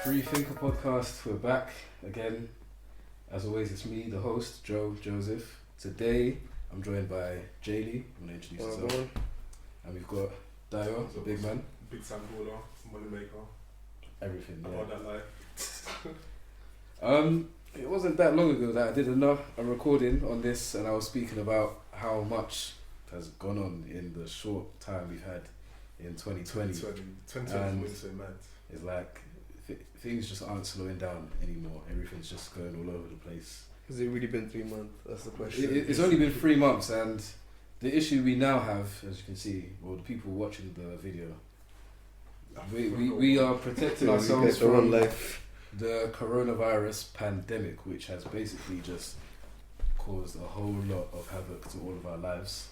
Free Thinker Podcast, we're back again. As always, it's me, the host, Joseph. Today, I'm joined by Jaylee. I'm going to introduce yourself. And we've got Dio, the big man. Big time baller, money maker. Everything, yeah. All that life. It wasn't that long ago that I did a recording on this, and I was speaking about how much has gone on in the short time we've had in 2020. 2020 is so mad. It's like things just aren't slowing down anymore. Everything's just going all over the place. Has it really been 3 months? That's the question. It's only been 3 months, and the issue we now have, as you can see, well, the people watching the video, we are protecting ourselves from the coronavirus pandemic, which has basically just caused a whole lot of havoc to all of our lives.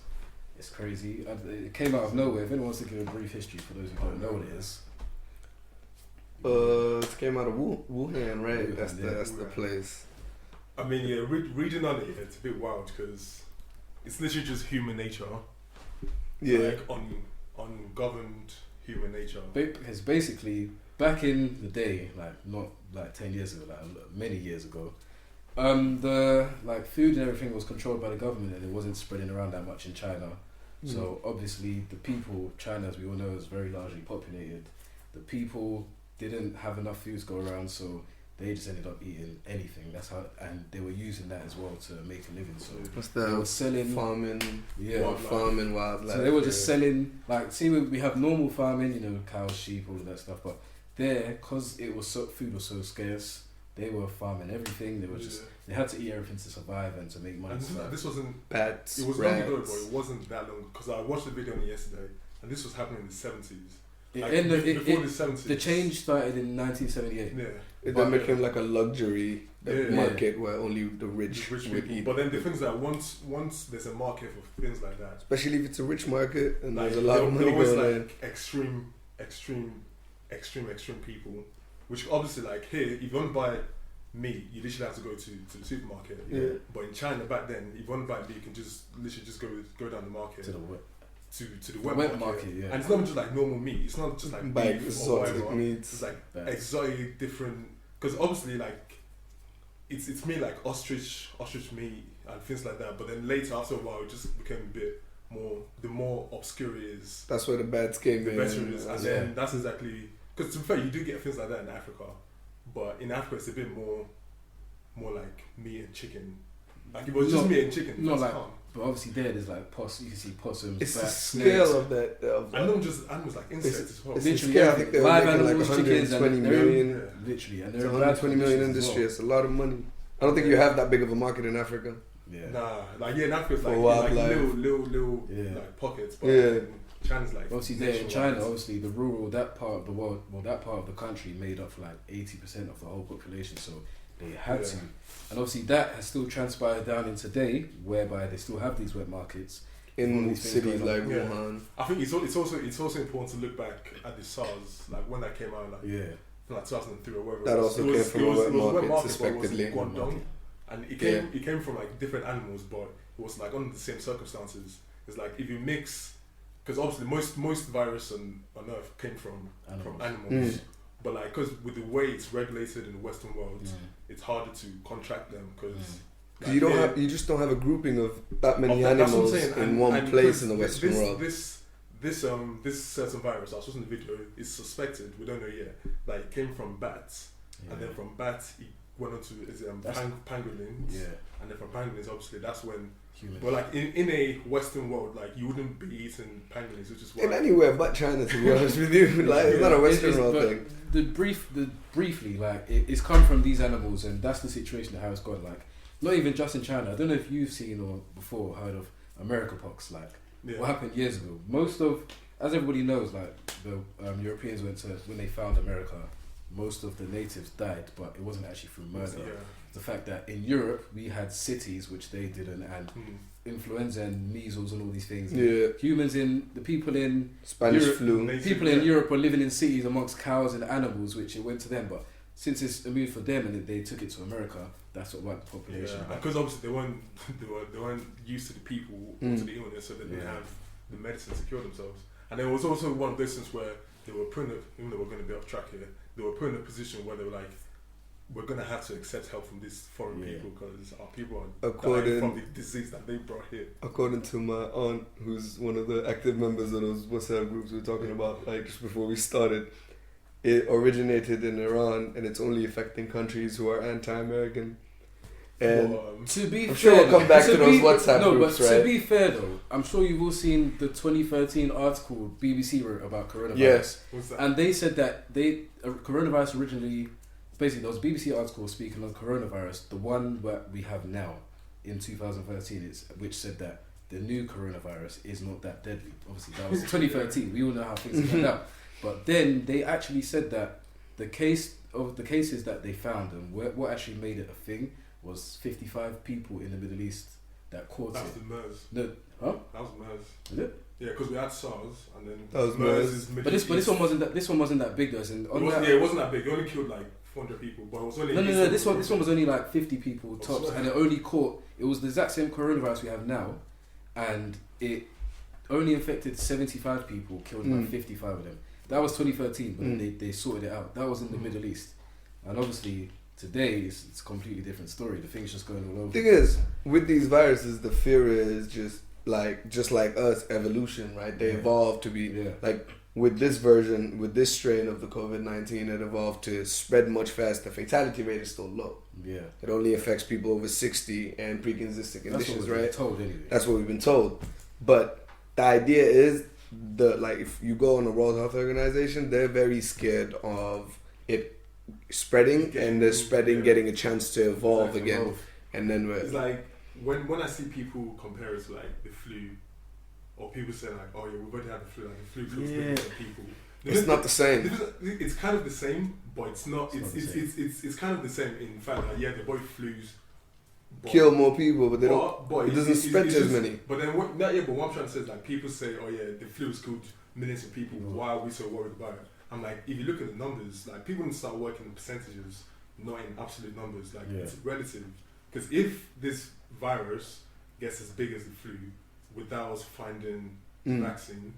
It's crazy. It came out of nowhere. If anyone wants to give a brief history for those who don't know what it is. It came out of Wuhan, right? Wuhan, That's the place. I mean, yeah, reading on it, it's a bit wild because it's literally just human nature. Yeah. Like ungoverned human nature. Because basically, back in the day, like not like 10 years ago, like many years ago, the like food and everything was controlled by the government, and it wasn't spreading around that much in China. So obviously, the people, China, as we all know, is very largely populated. The people didn't have enough food to go around, so they just ended up eating anything. That's how, and they were using that as well to make a living. So they were selling farming, wildlife. So they were just selling, like, see, we have normal farming, you know, cows, sheep, all of that stuff. But there, because food was so scarce, they were farming everything. They were just they had to eat everything to survive and to make money. And this wasn't bats. It was long ago, but it wasn't that long. Because I watched the video on it yesterday, and this was happening in the 70s. Before the 70s. The change started in 1978. Yeah. It then became like a luxury market where only the rich would people. eat. But then the things that once there's a market for things like that, especially if it's a rich market and like, there's a lot of money going in. Extreme people, which obviously, like, here, if you want to buy meat, you literally have to go to the supermarket. Yeah. But in China back then, if you want to buy meat, you can just literally go down the market To the wet market. Yeah. And it's not just like normal meat. It's not just like beef or exotic whatever. meats. It's like exotic, different. Because obviously, like, it's made like ostrich meat and things like that. But then later, after a while, it just became a bit more. The more obscure it is, That's where the bats came the in. better it is. And then that's exactly, because to be fair, you do get things like that in Africa, but in Africa it's a bit more like meat and chicken. Like, if it was just meat and chicken, not that's like. calm. But obviously you can see possums, It's the bats, scale snakes. of that. And not just animals, like insects as well. It's Literally, the scale. I think they were live making like animals, chickens, 120 and million. Literally, and It's they're 120 million industry. It's a lot of money. I don't think you have that big of a market in Africa. Yeah. Nah, like, yeah, in Africa it's For like wildlife. little Yeah. like pockets, but Yeah. in China's like Obviously, there in nationwide. China, obviously the rural, that part of the world, that part of the country made up for like 80% of the whole population. So they had to, and obviously that has still transpired down in today, whereby they still have these wet markets In cities like Yeah. Wuhan. I think it's also important to look back at the SARS, like when that came out, like 2003 or whatever. That also came from a wet market, but it was suspectedly. in Guangdong, and it came from like different animals, but it was like under the same circumstances. It's like if you mix, because obviously most virus on Earth came from animals. But like, because with the way it's regulated in the Western world, it's harder to contract them because. You just don't have a grouping of that many That's what I'm animals saying. in one place in the Western world. This certain virus, I was watching the video, is suspected, we don't know yet, that it came from bats, and then from bats it went on to pangolins, and then from pangolins, obviously that's when humans. But like in a Western world, like you wouldn't be eating pangolins, which is why in anywhere but China, to be honest with you. Like, it's not a Western world thing. Briefly, like it's come from these animals, and that's the situation of how it's gone. Like, not even just in China. I don't know if you've seen or before heard of America pox. Like, what happened years ago. As everybody knows, like the Europeans when they found America, most of the natives died, but it wasn't actually through murder. The fact that in Europe we had cities which they didn't, and influenza and measles and all these things. People in Spanish Europe, flu. People in Europe were living in cities amongst cows and animals, which it went to them. But since it's immune for them and they took it to America, that's what wiped the population. Because obviously they weren't used to the people or to the illness, so they didn't have the medicine to cure themselves. And there was also one of those things where they were put in, even though we're going to be off track here, they were put in a position where they were like, we're going to have to accept help from these foreign people because our people are dying from the disease that they brought here. According to my aunt, who's one of the active members of those WhatsApp groups we were talking about, like just before we started, it originated in Iran and it's only affecting countries who are anti-American. And to be I'm fair, sure we'll come back to those WhatsApp groups, but right? to be fair though, I'm sure you've all seen the 2013 article BBC wrote about coronavirus. Yes. And they said that coronavirus originally, basically there was a BBC article speaking on coronavirus, the one that we have now in 2013, which said that the new coronavirus is not that deadly. Obviously that was 2013. We all know how things turned out. But then they actually said that the cases that they found and what actually made it a thing was 55 people in the Middle East that caught it. That's the MERS. No, huh? That was MERS. Is it? Yeah, because we had SARS and then that was MERS. But this one wasn't that. This one wasn't that big though. And it wasn't that big. It only killed like 400 people, but it was only no. This one was only like 50 people tops, and it only caught. It was the exact same coronavirus we have now, and it only infected 75 people, killed about 55 of them. That was 2013, but they sorted it out. That was in the Middle East, and obviously. Today, it's a completely different story. The thing's just going all over. Thing is, with these viruses, the fear is just like us, evolution, right? They evolved to be like with this version, with this strain of the COVID-19, it evolved to spread much faster. Fatality rate is still low. Yeah, it only affects people over 60 and pre-existing conditions, right? That's what we've been told anyway. That's what we've been told. But the idea is if you go on the World Health Organization, they're very scared of it spreading and the spreading getting a chance to evolve again. And then it's like when I see people compare it to like the flu, or people say like, oh yeah, we've already had the flu, like the flu kills millions of people. It's not the same. It's kind of the same, but it's not. It's kind of the same in fact. Like, yeah, the boy flus kill more people, but they don't. It doesn't spread to as many. But then what I'm trying to say is like people say, oh yeah, the flu has killed millions of people. Why are we so worried about it? I'm like, if you look at the numbers, like people need to start working in percentages, not in absolute numbers. Like it's relative. Because if this virus gets as big as the flu without us finding vaccine,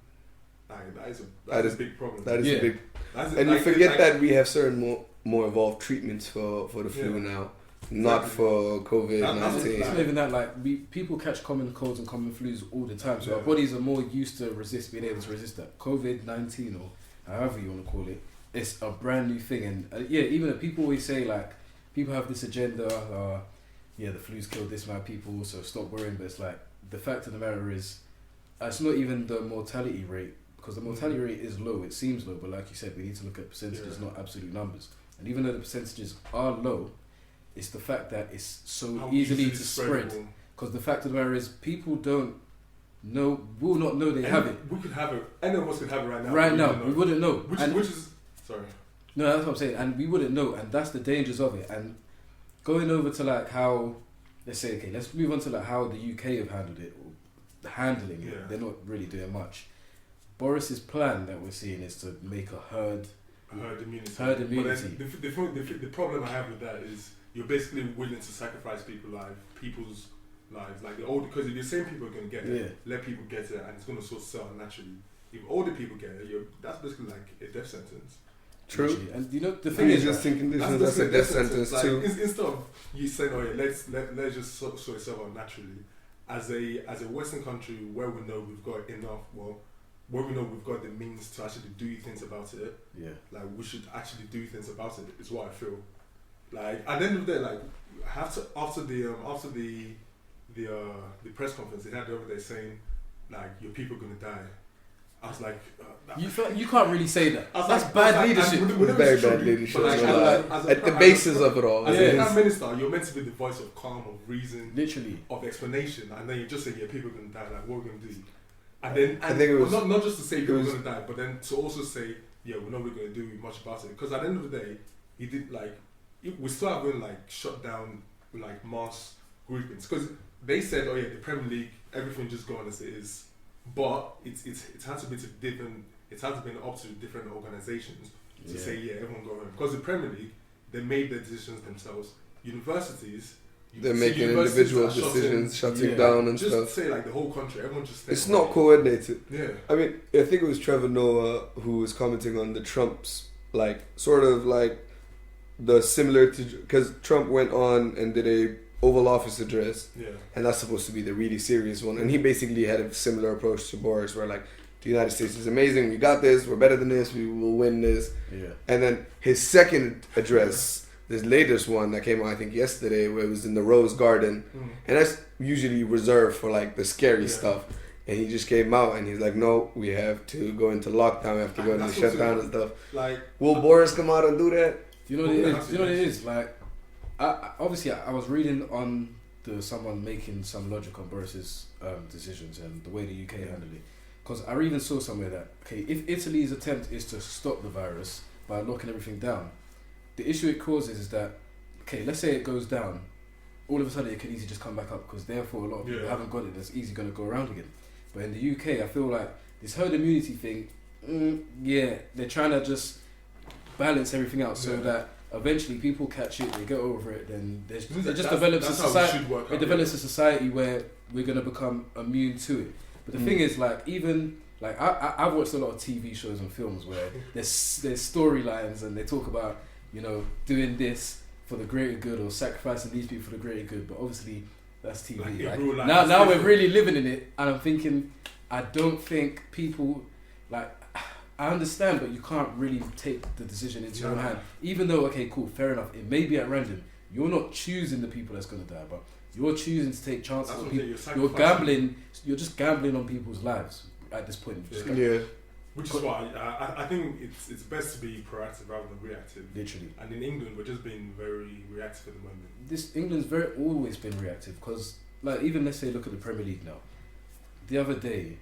that is a big problem. That is a big. And you forget that we have certain more evolved treatments for the flu now, not for COVID-19. It's not even that. Like people catch common colds and common flus all the time, so our bodies are more used to being able to resist that. COVID-19 or however you want to call it, it's a brand new thing. And even if people always say like, people have this agenda, the flu's killed this amount of people, so stop worrying. But it's like, the fact of the matter is, it's not even the mortality rate, because the mortality rate is low, it seems low, but like you said, we need to look at percentages, not absolute numbers. And even though the percentages are low, it's the fact that it's so easily to spread. Because the fact of the matter is, people will not know they have it. We could have it. Any of us could have it right now. Right now, we wouldn't know. Which is sorry. No, that's what I'm saying, and we wouldn't know, and that's the dangers of it. And going over to like how, let's move on to like how the UK have handled it, or handling it. They're not really doing much. Boris's plan that we're seeing is to make a herd immunity. But then the problem I have with that is you're basically willing to sacrifice people's lives, like the old, because if you're saying people are going to get it, let people get it, and it's going to sort of sell naturally. If older people get it, that's basically like a death sentence. True. Actually. And you know the thing is, just in conditions, that's a death sentence too. Instead of you saying, oh yeah, let's just sort itself out naturally, as a Western country where we know we've got enough, where we know we've got the means to actually do things about it. Yeah. Like we should actually do things about it. Is what I feel. Like at the end of the day, like after the press conference, they had over there saying like your people are gonna die. I was like, you can't really say that. That's bad leadership. Very bad leadership. At the basis of it all. As a prime minister, you're meant to be the voice of calm, of reason, literally, of explanation, and then you just say, yeah, people are gonna die. Like, what are we gonna do? And then, I think it was not just to say people are gonna die, but then to also say, yeah, we're not really gonna do much about it. Because at the end of the day, he did we still have going like shut down like mass groupings. Because they said, oh yeah, the Premier League, everything just go on as it is. But it had to be up to different organisations to say, yeah, everyone go home. Because the Premier League, they made their decisions themselves. Universities, they're making individual decisions, shutting down and just stuff. Just say like the whole country, everyone just. It's not coordinated. Yeah. I mean, I think it was Trevor Noah who was commenting on the Trump's like sort of like the similar to because Trump went on and did a Oval Office address, and that's supposed to be the really serious one, and he basically had a similar approach to Boris, where like the United States is amazing, we got this, we're better than this, we will win this, and then his second address, this latest one that came out I think yesterday, where it was in the Rose Garden, and that's usually reserved for like the scary stuff, and he just came out and he's like, no, we have to go into lockdown, we have to go into shutdown and stuff. Like, will Boris come out and do that? You know what it is? You know what it is? Like, I was reading on someone making some logic on Boris's decisions and the way the UK handled it. Because I even saw somewhere that, okay, if Italy's attempt is to stop the virus by locking everything down, the issue it causes is that, okay, let's say it goes down, all of a sudden it can easily just come back up because therefore a lot of people haven't got it, that's easy going to go around again. But in the UK, I feel like this herd immunity thing, they're trying to just balance everything out so that eventually people catch it, they get over it, then it just develops a society. It develops a society where we're gonna become immune to it. But the thing is, like, even like I've watched a lot of TV shows and films where there's storylines and they talk about, you know, doing this for the greater good or sacrificing these people for the greater good. But obviously that's TV. Like, now we're really living in it, and I'm thinking, I don't think people like. I understand, but you can't really take the decision into your own hand. Even though, okay, cool, fair enough, it may be at random. You're not choosing the people that's going to die, but you're choosing to take chances on people. You're gambling. You're just gambling on people's lives at this point. Which is why I think it's best to be proactive rather than reactive. Literally. And in England, we're just being very reactive at the moment. England's always been reactive because, like, even let's say look at the Premier League now. The other day,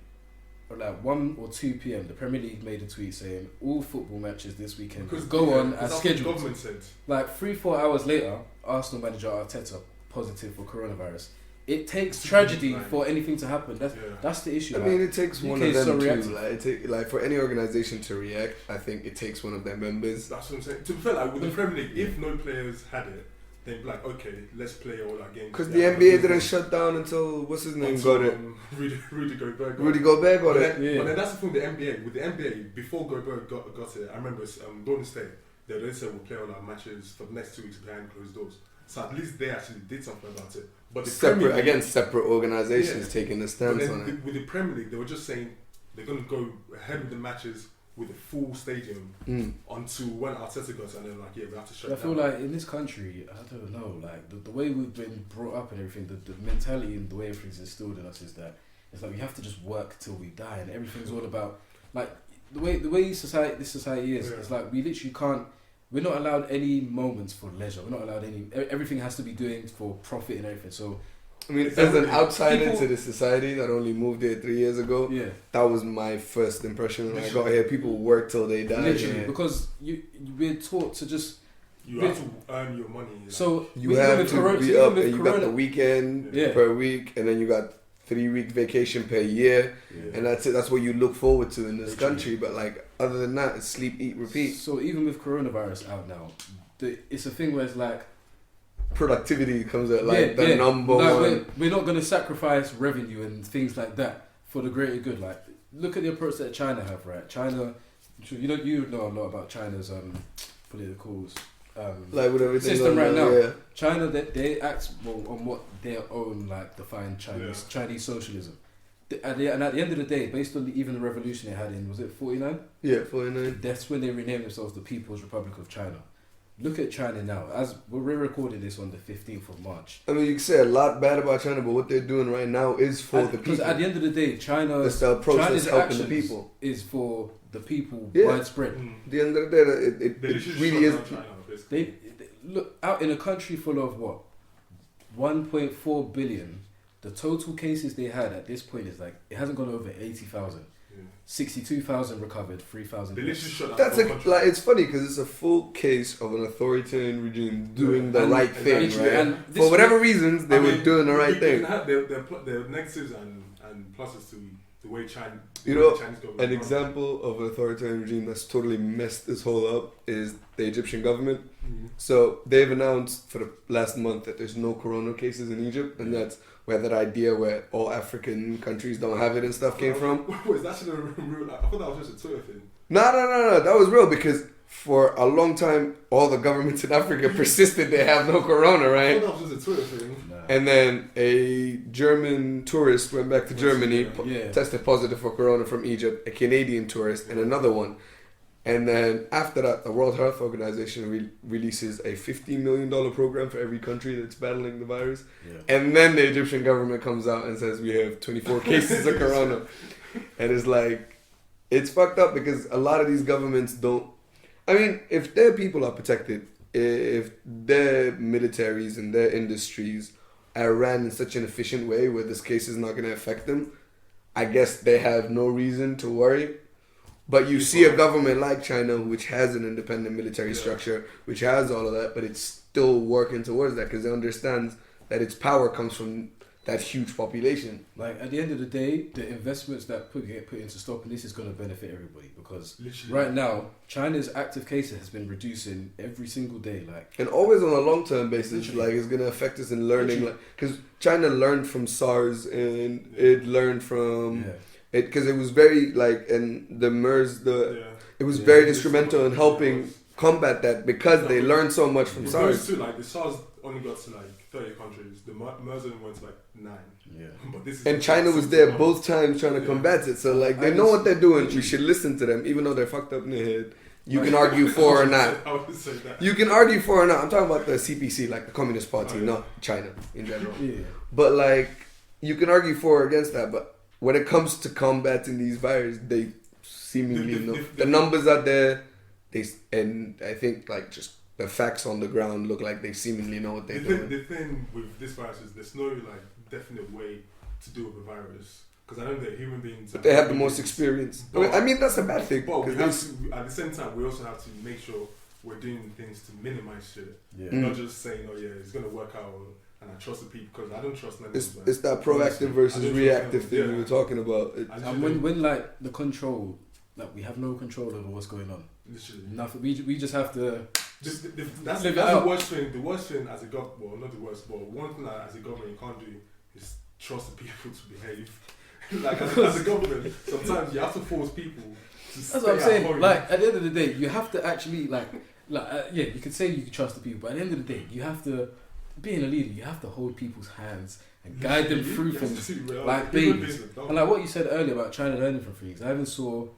like 1 or 2 p.m, the Premier League made a tweet saying all football matches this weekend go on as scheduled. Government said. Like 3-4 hours later, Arsenal manager Arteta positive for coronavirus. It takes tragedy for anything to happen. That's the issue. I mean, it takes one of them too. Like for any organisation to react, I think it takes one of their members. That's what I'm saying. To be fair, like with the Premier League, if no players had it, they'd be like, okay, let's play all our games. Because the NBA didn't shut down until what's his name got it. Rudy Gobert. Rudy Gobert got it. But then that's the thing. With the NBA, before Gobert got it, I remember Golden State. They said we'll play all our matches for the next 2 weeks behind closed doors. So at least they actually did something about it. But the separate organisations taking a stance on it. With the Premier League, they were just saying they're going to go ahead with the matches with a full stadium until when Arteta got it, and they're like, we have to shut down. I feel like in this country, I don't know, like the way we've been brought up and everything, the mentality and the way everything's instilled in us is that it's like we have to just work till we die, and everything's all about like the way this society is. It's like we literally can't. We're not allowed any moments for leisure. We're not allowed any. Everything has to be doing for profit and everything. So, I mean, as an outsider to the society that only moved here 3 years ago, that was my first impression when I got here. People work till they die. Literally, because we're taught to just. You have to earn your money. Like. So you have to be up, and you got the weekend per week, and then you got 3-week vacation per year, and that's it. That's what you look forward to in this country. But like other than that, it's sleep, eat, repeat. So even with coronavirus out now, it's a thing where it's like productivity comes at like the number one. We're not going to sacrifice revenue and things like that for the greater good. Like look at the approach that China have, right? China, you know a lot about China's politicals. Like with everything system right now. China, they act on what their own like defined Chinese socialism. At the end of the day, based on even the revolution they had in, was it 49? Yeah, 49. That's when they renamed themselves the People's Republic of China. Look at China now. As we're recording this on the 15th of March. I mean, you can say a lot bad about China, but what they're doing right now is for the people. Because at the end of the day, China's helping the people. Is for the people widespread. At the end of the day, it really is. They look out in a country full of what 1.4 billion. The total cases they had at this point is like it hasn't gone over 80,000. 62,000 recovered, 3,000. That's like it's funny because it's a full case of an authoritarian regime doing the right thing, right? And for whatever reasons, they were doing the right thing. There are negatives and pluses the way China, you know, the Chinese government. an example of an authoritarian regime that's totally messed this whole up is the Egyptian government. Mm-hmm. So they've announced for the last month that there's no corona cases in Egypt, and that's where that idea where all African countries don't have it and stuff came from. Wait, is that actually real? I thought that was just a Twitter thing. No, that was real because for a long time all the governments in Africa persisted they have no corona, right? I thought that was just a Twitter thing. And then a German tourist went back to Germany, tested positive for corona from Egypt, a Canadian tourist, and another one. And then after that, the World Health Organization releases a $15 million program for every country that's battling the virus. Yeah. And then the Egyptian government comes out and says, we have 24 cases of corona. And it's like, it's fucked up because a lot of these governments don't... I mean, if their people are protected, if their militaries and their industries are ran in such an efficient way where this case is not going to affect them, I guess they have no reason to worry. But you see a government like China, which has an independent military structure, which has all of that, but it's still working towards that because it understands that its power comes from that huge population. Like, at the end of the day, the investments that get put into stopping this is going to benefit everybody because right now, China's active cases has been reducing every single day. Like, and always on a long-term basis, like, it's going to affect us in learning. Because China learned from SARS and it learned from... Because it was very and the MERS, it was very instrumental in helping combat that because they learned so much from SARS. Too, the SARS only got to 30 countries. The MERS only went to 9. Yeah. But this is and China was there both times trying to combat it. So they know what they're doing. We should listen to them, even though they're fucked up in the head. You can argue for or not. I would say that. You can argue for or not. I'm talking about the CPC, the Communist Party, not China in general. Yeah. But you can argue for or against that, but when it comes to combating these viruses, they seemingly know. The numbers are there, and I think just the facts on the ground look like they seemingly know what they're doing. The thing with this virus is there's no definite way to deal with the virus because I know that human beings. But they have the most experience. I mean that's a bad thing. But we have to, at the same time, we also have to make sure we're doing things to minimize shit. Yeah. Not just saying, oh yeah, it's gonna work out. And I trust the people because I don't trust them. It's that proactive versus reactive thing we were talking about. And when the control, we have no control over what's going on. Literally. Nothing. We just have to. That's the worst thing. The worst thing as a government, well, not the worst, but one thing that as a government you can't do is trust the people to behave. As a government, sometimes you have to force people to stay. That's what I'm saying. Home. At the end of the day, you have to actually you could say you can trust the people, but at the end of the day, you have to. Being a leader, you have to hold people's hands and guide them through things like babies. And what you said earlier about China learning from things, I even saw,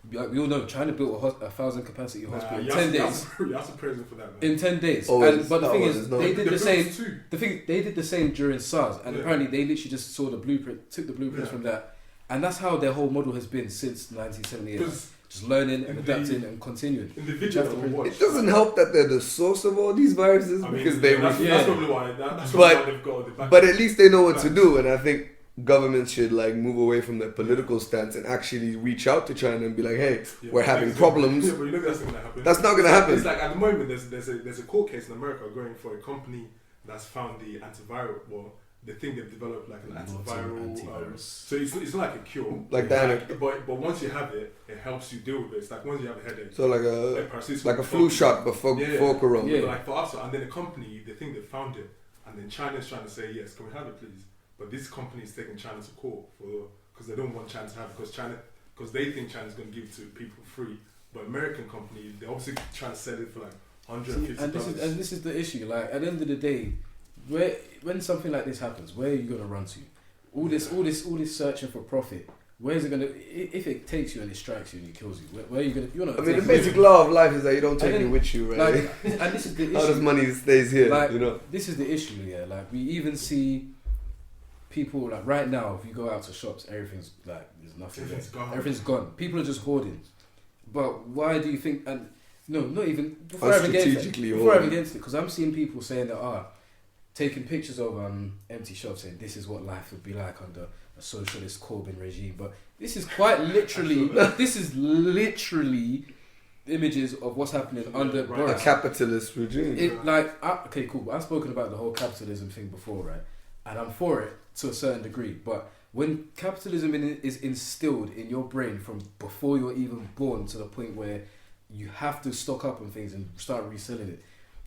we all know, China built a 1,000 capacity hospital in 10 days. You have to praise them for that, man. In 10 days. But the thing is, they did the same. They did the same during SARS, and apparently they literally just saw the blueprint, took the blueprints from that, and that's how their whole model has been since 1978. Just learning and adapting and continuing. It doesn't help that they're the source of all these viruses because that's probably why. That's why they've got the but at least they know what to do, and I think governments should move away from their political stance and actually reach out to China and be like, hey, we're having problems. Yeah, but you know that's not going to happen. That's not going to happen. It's at the moment there's a court case in America going for a company that's found the antiviral. Well, the thing they've developed an antiviral. So it's not like a cure. But once you have it, it helps you deal with it. It's once you have a headache. So like a flu shot before corona. Yeah, for us, and then the company, the thing they found it, and then China's trying to say, yes, can we have it please? But this company is taking China to court because they don't want China to have it because they think China's going to give it to people free. But American company, they're obviously trying to sell it for $150. And this is the issue. At the end of the day, when something like this happens, where are you gonna run to? All this searching for profit. Where is it gonna? If it takes you and it strikes you and it kills you, where are you gonna? You're not. I mean, the basic law of life is that you don't take it with you, right? And this is the issue. How does money stays here? This is the issue. Yeah, we even see people right now. If you go out to shops, everything's there's nothing. Everything's gone. People are just hoarding. But why do you think? And no, not even before I even get into it, because I'm seeing people saying that taking pictures of empty shops saying this is what life would be like under a socialist Corbyn regime, but this is quite literally images of what's happening under a capitalist regime. Okay, cool. I've spoken about the whole capitalism thing before, right? And I'm for it to a certain degree, but when capitalism is instilled in your brain from before you're even born to the point where you have to stock up on things and start reselling it.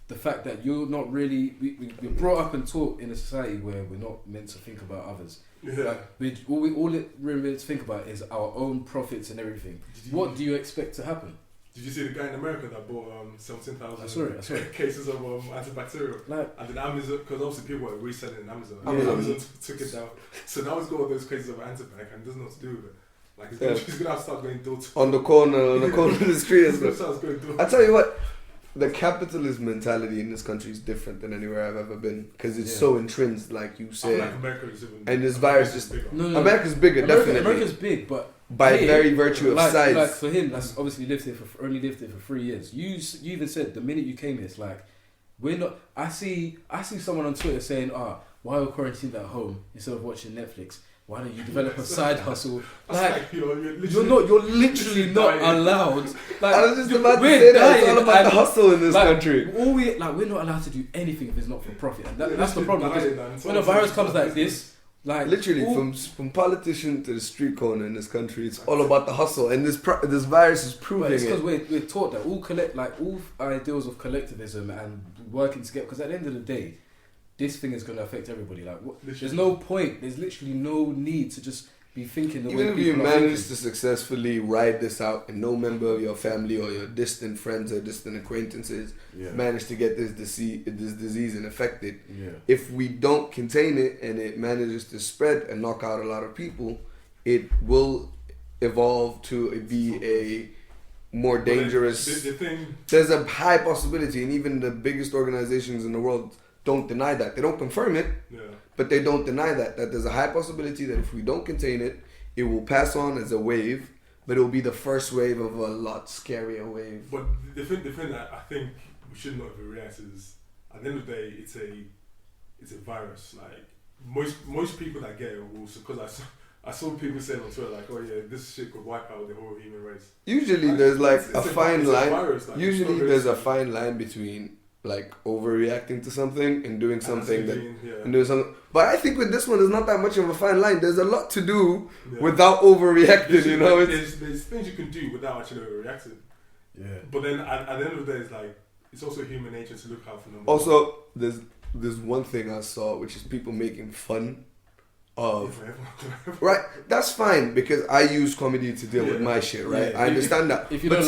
The fact that you're not really, we're brought up and taught in a society where we're not meant to think about others. Yeah. Like, all we're meant to think about is our own profits and everything. What do you expect to happen? Did you see the guy in America that bought 17,000 I saw it. cases of antibacterial? Like, and then Amazon, because obviously people were reselling in Amazon took it down. So now he's got all those cases of antibac and doesn't know what to do with it. Like he's gonna have to start going door to on the corner of the street. I tell you what, the capitalist mentality in this country is different than anywhere I've ever been because it's so entrenched, like you said. Like America is even, and this virus is bigger. No. America's bigger, definitely. America's big, but by very virtue of size. Like for him, that's obviously only lived here for 3 years. You even said the minute you came here, it's like we're not. I see someone on Twitter saying, why are we quarantined at home instead of watching Netflix? Why don't you develop a side hustle? Like, you're literally not allowed. Like, I was just about to say that it's all about the hustle in this country. We're not allowed to do anything if it's not for profit, and that's the problem. Because when a virus comes like this, like literally from politician to the street corner in this country, it's all about the hustle, and this virus is proving it's it. Because we're taught that all ideals of collectivism and working together. Because at the end of the day, this thing is going to affect everybody. Like, there's no point. There's literally no need to just be thinking the way people are thinking. Even if you manage to successfully ride this out and no member of your family or your distant friends or distant acquaintances manage to get this disease and affect it, if we don't contain it and it manages to spread and knock out a lot of people, it will evolve to be a more dangerous... There's a high possibility, and even the biggest organizations in the world don't deny that. They don't confirm it, but they don't deny that there's a high possibility that if we don't contain it, it will pass on as a wave, but it will be the first wave of a lot scarier wave. But the thing that I think we should not overreact is, at the end of the day, it's a virus. Like most people that get it will, because I saw people saying on Twitter like, oh yeah, this shit could wipe out the whole human race. Usually there's like a fine line. Usually there's a fine line between like overreacting to something and doing something and doing something. But I think with this one, there's not that much of a fine line. There's a lot to do without overreacting. You know, there's things you can do without actually overreacting. Yeah. But then at the end of the day, it's like it's also human nature to look out for them. Also, there's one thing I saw, which is people making fun of right. That's fine because I use comedy to deal with my shit, right? I understand that. If you don't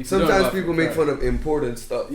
sometimes people make fun of important stuff.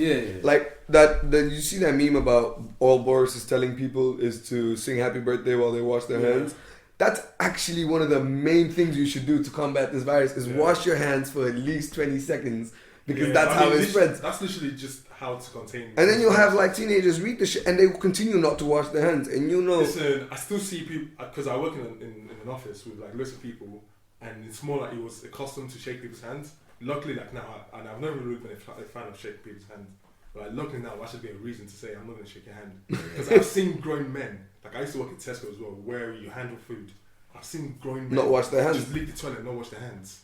Like that you see that meme about all Boris is telling people is to sing happy birthday while they wash their hands. That's actually one of the main things you should do to combat this virus is wash your hands for at least 20 seconds because that's how it spreads. That's literally just how to contain. And then you'll have like teenagers read the shit and they will continue not to wash their hands, and you know. Listen, I still see people because I work in an office with like lots of people, and it's more like it was accustomed to shake people's hands. Luckily, like now, and I've never really been a fan of shaking people's hands, but like luckily now, I should get a reason to say I'm not going to shake your hand because I've seen grown men. Like I used to work at Tesco as well, where you handle food. I've seen grown men not wash their hands, just leave the toilet and not wash their hands.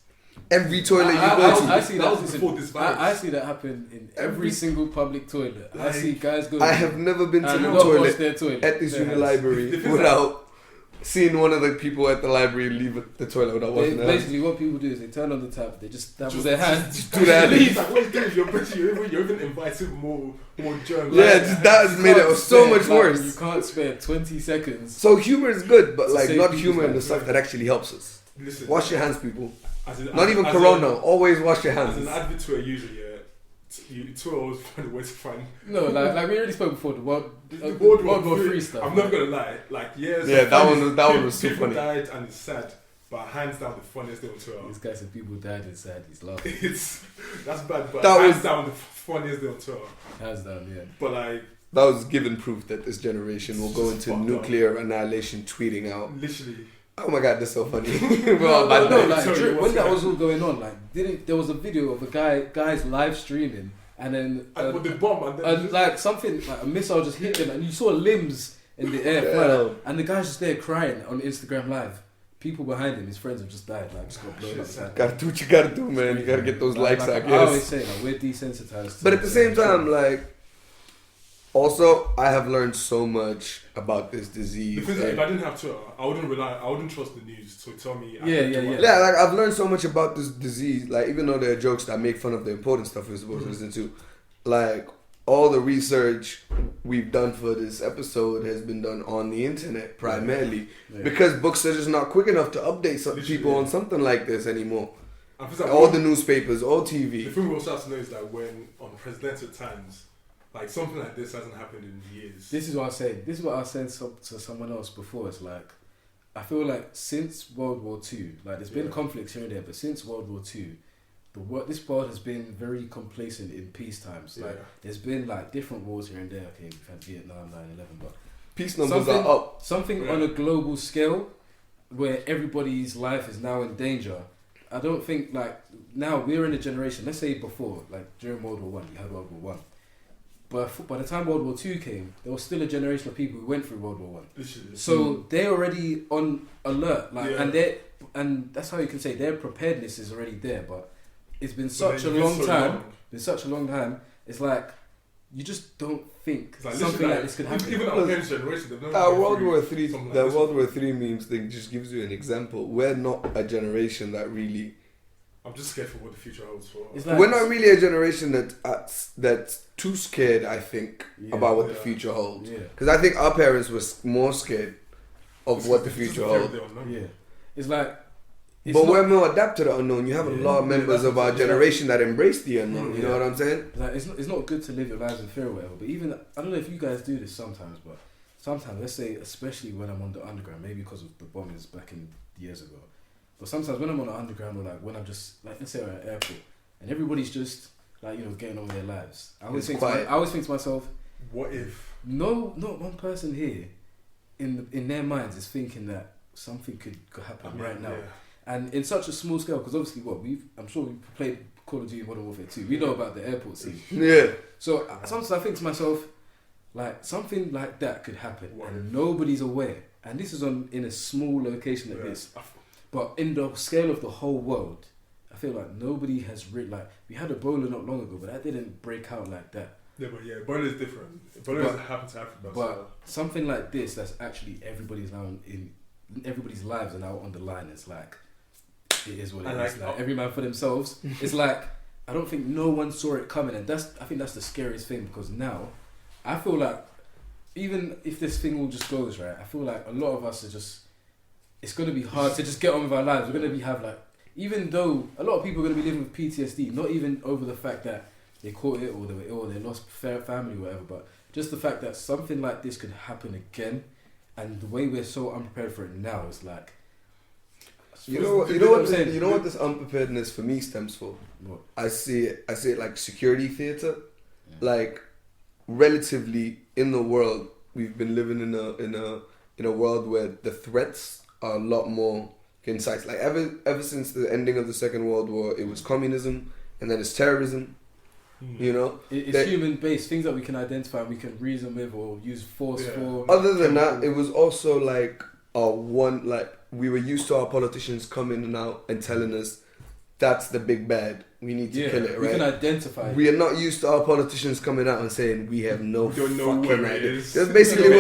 Every toilet you go to. I see that before this virus. I see that happen in every single public toilet. I see guys go. I have never been to the toilet at this uni library without seeing one of the people at the library leave the toilet without washing their hands. Basically, what people do is they turn on the tap, they just dabble their hands. Just do that. Like, what you're even inviting more germs. Yeah, that has made it so much worse. You can't spare 20 seconds. So humor is good, but like not humor in the stuff that actually helps us. Listen, wash your hands, people. Not even Corona. Always wash your hands. As an advert Twitter user, Twitter always find a way to find. No, like we already spoke before the World War III stuff. I'm not gonna lie. Like that one was so funny. People died and it's sad, but hands down the funniest thing on Twitter. This guy said people died and sad. He's laughing. That's bad, but hands down the funniest thing on Twitter. Hands down, yeah. But like that was given proof that this generation will go into nuclear annihilation, tweeting out. Literally. Oh my god, that's so funny. When that was all going on, like there was a video of a guy's live streaming, and then the bomb, and like something like a missile just hit him, and you saw limbs in the air, and the guy's just there crying on Instagram Live. People behind him, his friends have just died, like just got blown up. Gotta do what you gotta do, man. You gotta get those likes out. I always say, like, we're desensitized. But at the same time, like Also, I have learned so much about this disease. Because if I didn't have Twitter, I wouldn't trust the news to tell me. Yeah, like I've learned so much about this disease. Like even though there are jokes that make fun of the important stuff we're supposed to listen to, like all the research we've done for this episode has been done on the internet primarily because books are just not quick enough to update some people on something like this anymore. All the newspapers, all TV. The thing we also have to know is that when on presidential times, like something like this hasn't happened in years. This is what I said. This is what I said to someone else before. It's like, I feel like since World War II, like there's been conflicts here and there, but since World War II, this world has been very complacent in peace times. Like there's been like different wars here and there. Okay, we've had Vietnam, 9/11, but peace numbers are up. Something on a global scale where everybody's life is now in danger. I don't think like now we're in a generation. Let's say before, like during World War One, we had World War One. But by the time World War II came, there was still a generation of people who went through World War One. So they're already on alert, like, and that's how you can say their preparedness is already there. But it's been such a long time. Been such a long time. It's like you just don't think like something like this could happen. Even our parents' generation, World War III, the World War III memes thing just gives you an example. We're not a generation that really. I'm just scared for what the future holds for. Like, we're not really a generation that's too scared, I think, about what the future holds. Because I think our parents were more scared of what the future holds. Yeah, it's like. But we're more adapted to the unknown. You have a lot of members of our generation that embrace the unknown. You know what I'm saying? Like it's not good to live your lives in fear or whatever. But even I don't know if you guys do this sometimes, but sometimes let's say, especially when I'm on the underground, maybe because of the bombings back in years ago. But sometimes when I'm on the underground or like when I'm just like let's say we're at an airport and everybody's just like getting on with their lives, I always think to myself, what if not one person here in their minds is thinking that something could happen right now, and in such a small scale because obviously I'm sure we've played Call of Duty Modern Warfare 2. We know about the airport scene. So sometimes I think to myself like something like that could happen and nobody's aware, and this is in a small location like this. But in the scale of the whole world, I feel like nobody has like we had Ebola not long ago, but that didn't break out like that. Yeah, but Ebola is different. Ebola doesn't happen to Africa. But something like this, that's actually everybody's lives are now on the line. It's like it is what it is. Like every man for themselves. It's like I don't think no one saw it coming, and I think that's the scariest thing because now I feel like even if this thing all just goes right, I feel like a lot of us are just. It's going to be hard to just get on with our lives. We're going to have like, even though a lot of people are going to be living with PTSD, not even over the fact that they caught it or they were ill or they lost family or whatever, but just the fact that something like this could happen again, and the way we're so unprepared for it now is like. You know what this unpreparedness for me stems for? What? I see it like security theatre, like relatively in the world we've been living in a world where the threats are a lot more concise. Like ever since the ending of the Second World War, it was communism, and then it's terrorism. You know, it's human based things that we can identify, and we can reason with, or use force for. Other than that, it was also like we were used to our politicians coming out and telling us that's the big bad. We need to kill it, right? We can identify. We are not used to our politicians coming out and saying we have no fucking idea. That's basically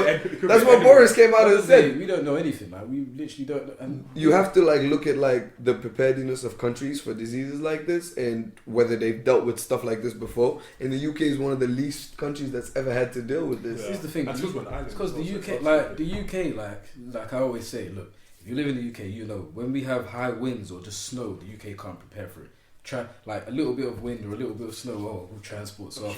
that's what Boris came out and said. We don't know anything, man. We literally don't know. And you have to like look at like the preparedness of countries for diseases like this and whether they've dealt with stuff like this before. And the UK is one of the least countries that's ever had to deal with this. Here's the thing. It's because the UK, like I always say, look, if you live in the UK, when we have high winds or just snow, the UK can't prepare for it. Like a little bit of wind or a little bit of snow, all transport's off.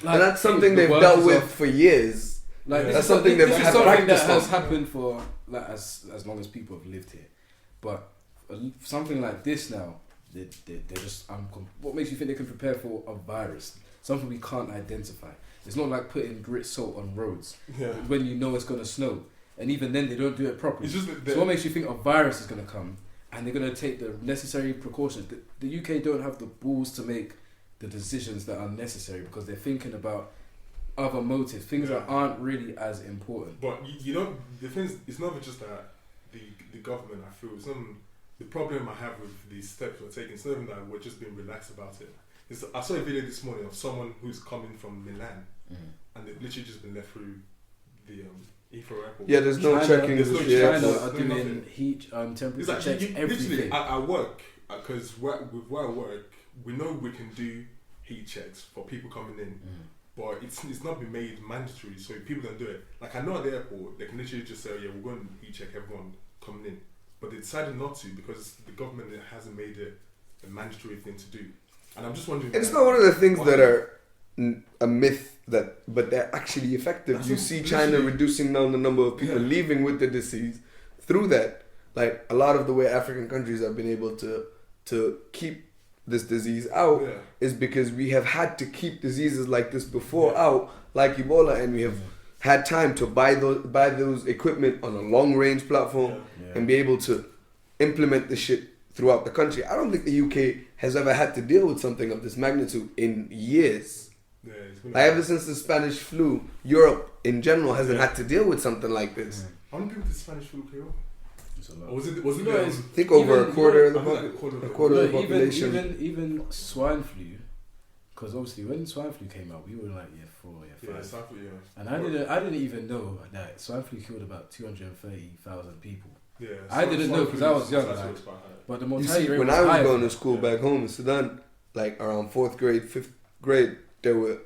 Like, and that's something they've dealt with for years. Like that's something they've had practice that has happened for like as long as people have lived here. But something like this now, they're just what makes you think they can prepare for a virus? Something we can't identify. It's not like putting grit salt on roads when you know it's gonna snow, and even then they don't do it properly. So what makes you think a virus is gonna come? And they're going to take the necessary precautions. The UK don't have the balls to make the decisions that are necessary because they're thinking about other motives, things that aren't really as important. But the thing is, it's not just that the government, I feel, the problem I have with these steps we're taking, it's not even that we're just being relaxed about it. I saw a video this morning of someone who's coming from Milan and they've literally just been let through the Heathrow Airport. Yeah, there's no checking. China are doing heat temperature like, checks everything. Literally, I work because where I work, we know we can do heat checks for people coming in, but it's not been made mandatory, so people don't do it. Like I know at the airport, they can literally just say, yeah, we're going to heat check everyone coming in, but they decided not to because the government hasn't made it a mandatory thing to do. And I'm just wondering. It's not one of the things that are a myth but they're actually effective. You see China reducing down the number of people leaving with the disease through that. Like a lot of the way African countries have been able to keep this disease out is because we have had to keep diseases like this before out, like Ebola, and we have had time to buy those equipment on a long range platform and be able to implement the shit throughout the country. I don't think the UK has ever had to deal with something of this magnitude in years. Like ever since the Spanish flu, Europe in general hasn't had to deal with something like this. How many people did the Spanish flu kill? Or was it I think over a quarter of the population. Even swine flu, because obviously when swine flu came out, we were like year 4, year 5. Swine flu, and I didn't even know that swine flu killed about 230,000 people. Yeah, I didn't know because I was young. But the mortality rate when I was going to school back home in Sudan, like around 4th grade, 5th grade, there were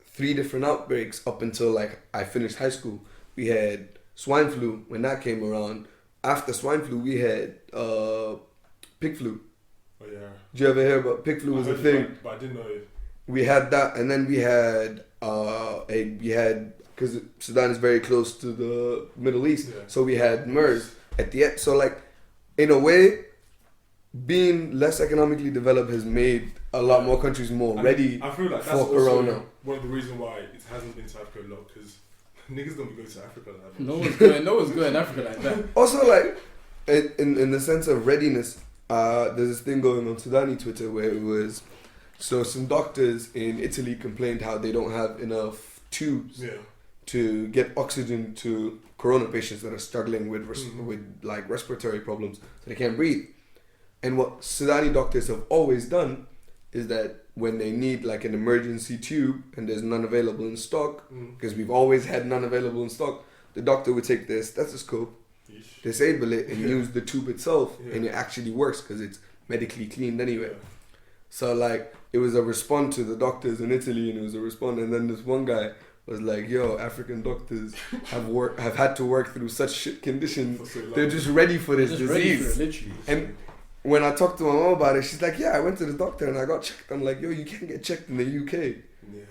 3 different outbreaks up until like I finished high school. We had swine flu when that came around. After swine flu, we had pig flu. Oh yeah. Did you ever hear about pig flu? Was a thing, but I didn't know it. We had that, and then we had because Sudan is very close to the Middle East, so we had MERS at the end. So like, in a way, being less economically developed has made a lot more countries more ready I feel like for Corona. One of the reasons why it hasn't been to Africa a lot, because niggas don't go to Africa like that. No one's going to Africa like that. Also, like, in the sense of readiness, there's this thing going on Sudani Twitter where it was, so some doctors in Italy complained how they don't have enough tubes to get oxygen to Corona patients that are struggling with like respiratory problems, so they can't breathe. And what Sudani doctors have always done is that when they need like an emergency tube and there's none available in stock, because we've always had none available in stock, the doctor would take their stethoscope, disable it, and use the tube itself, and it actually works because it's medically cleaned anyway. So like, it was a response to the doctors in Italy, and it was a response, and then this one guy was like, yo, African doctors have had to work through such shit conditions, they're just ready for this disease. Literally. And when I talked to my mom about it, she's like, yeah, I went to the doctor and I got checked. I'm like, yo, you can't get checked in the UK. Yeah.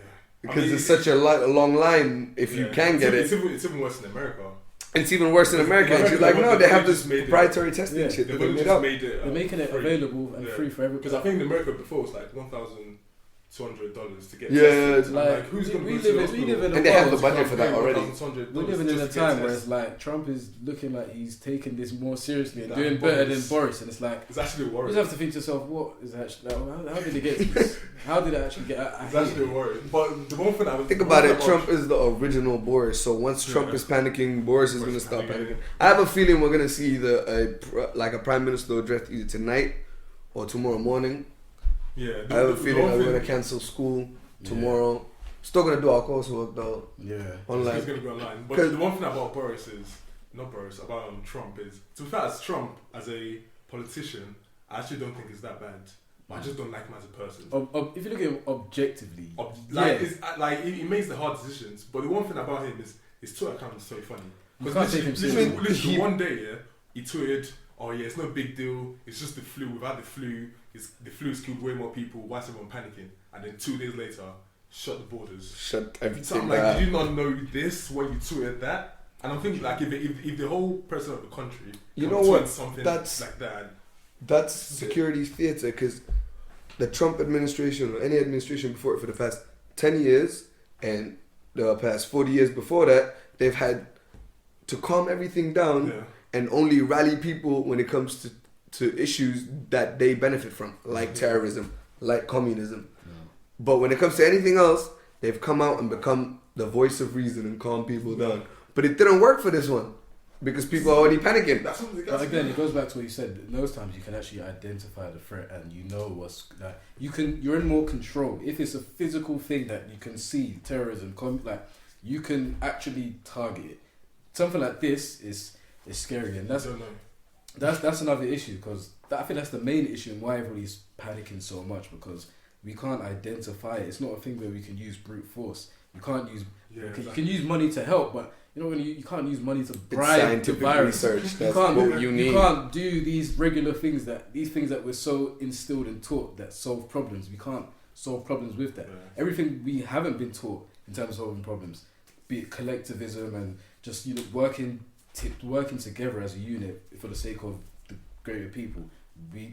Because it's such a long line if you can get it. It's even worse in America. It's even worse in America. And she's like, no, they have this proprietary testing shit that they made up. They're making it available and free for everyone. Because I think in America before it's like $1,200 to get tested. Yeah, like who's going to go to the hospital? And they have the budget for that already. We're living in a time where it's like Trump is looking like he's taking this more seriously and doing better than Boris, and it's like it's actually a worry. You just have to think to yourself, what is actually how did it get to this? How did it actually get? It's actually a worry. But the one thing I would think about it, Trump is the original Boris. So once Trump is panicking, Boris is going to stop panicking. I have a feeling we're going to see a prime minister address either tonight or tomorrow morning. Yeah, I have a feeling we're going to cancel school tomorrow. Still going to do our coursework though. Yeah. Online. It's going to be online. But the one thing about Trump is, to be fair, as Trump, as a politician, I actually don't think it's that bad. I just don't like him as a person. If you look at him objectively, he makes the hard decisions. But the one thing about him is his Twitter account is so funny. You can't take him seriously. Literally one day, he tweeted, "Oh yeah, it's no big deal. It's just the flu. We've had the flu. The flu's killed way more people. Why is everyone panicking?" And then 2 days later, shut the borders. Shut everything so I'm like, did you not know this when you tweeted that? And I'm thinking like, if the whole president of the country, you know what, something that's like that. That's security theatre, because the Trump administration or any administration before it for the past 10 years and the past 40 years before that, they've had to calm everything down and only rally people when it comes to issues that they benefit from, like terrorism, like communism. But when it comes to anything else, they've come out and become the voice of reason and calm people down. But it didn't work for this one. because people are already panicking. But again, it goes back to what you said. In those times, you can actually identify the threat, and you know what's that. You're in more control. If it's a physical thing that you can see, terrorism, like you can actually target it. Something like this is scary, and that's another issue, because I think that's the main issue and why everybody's panicking so much, because we can't identify it. It's not a thing where we can use brute force. You can't use. You can use money to help, but you know when you can't use money to bribe the virus. Research. That's what you need. You can't do these regular things that we're so instilled and taught that solve problems. We can't solve problems with that. Yeah. Everything we haven't been taught in terms of solving problems, be it collectivism and just working together as a unit for the sake of the greater people.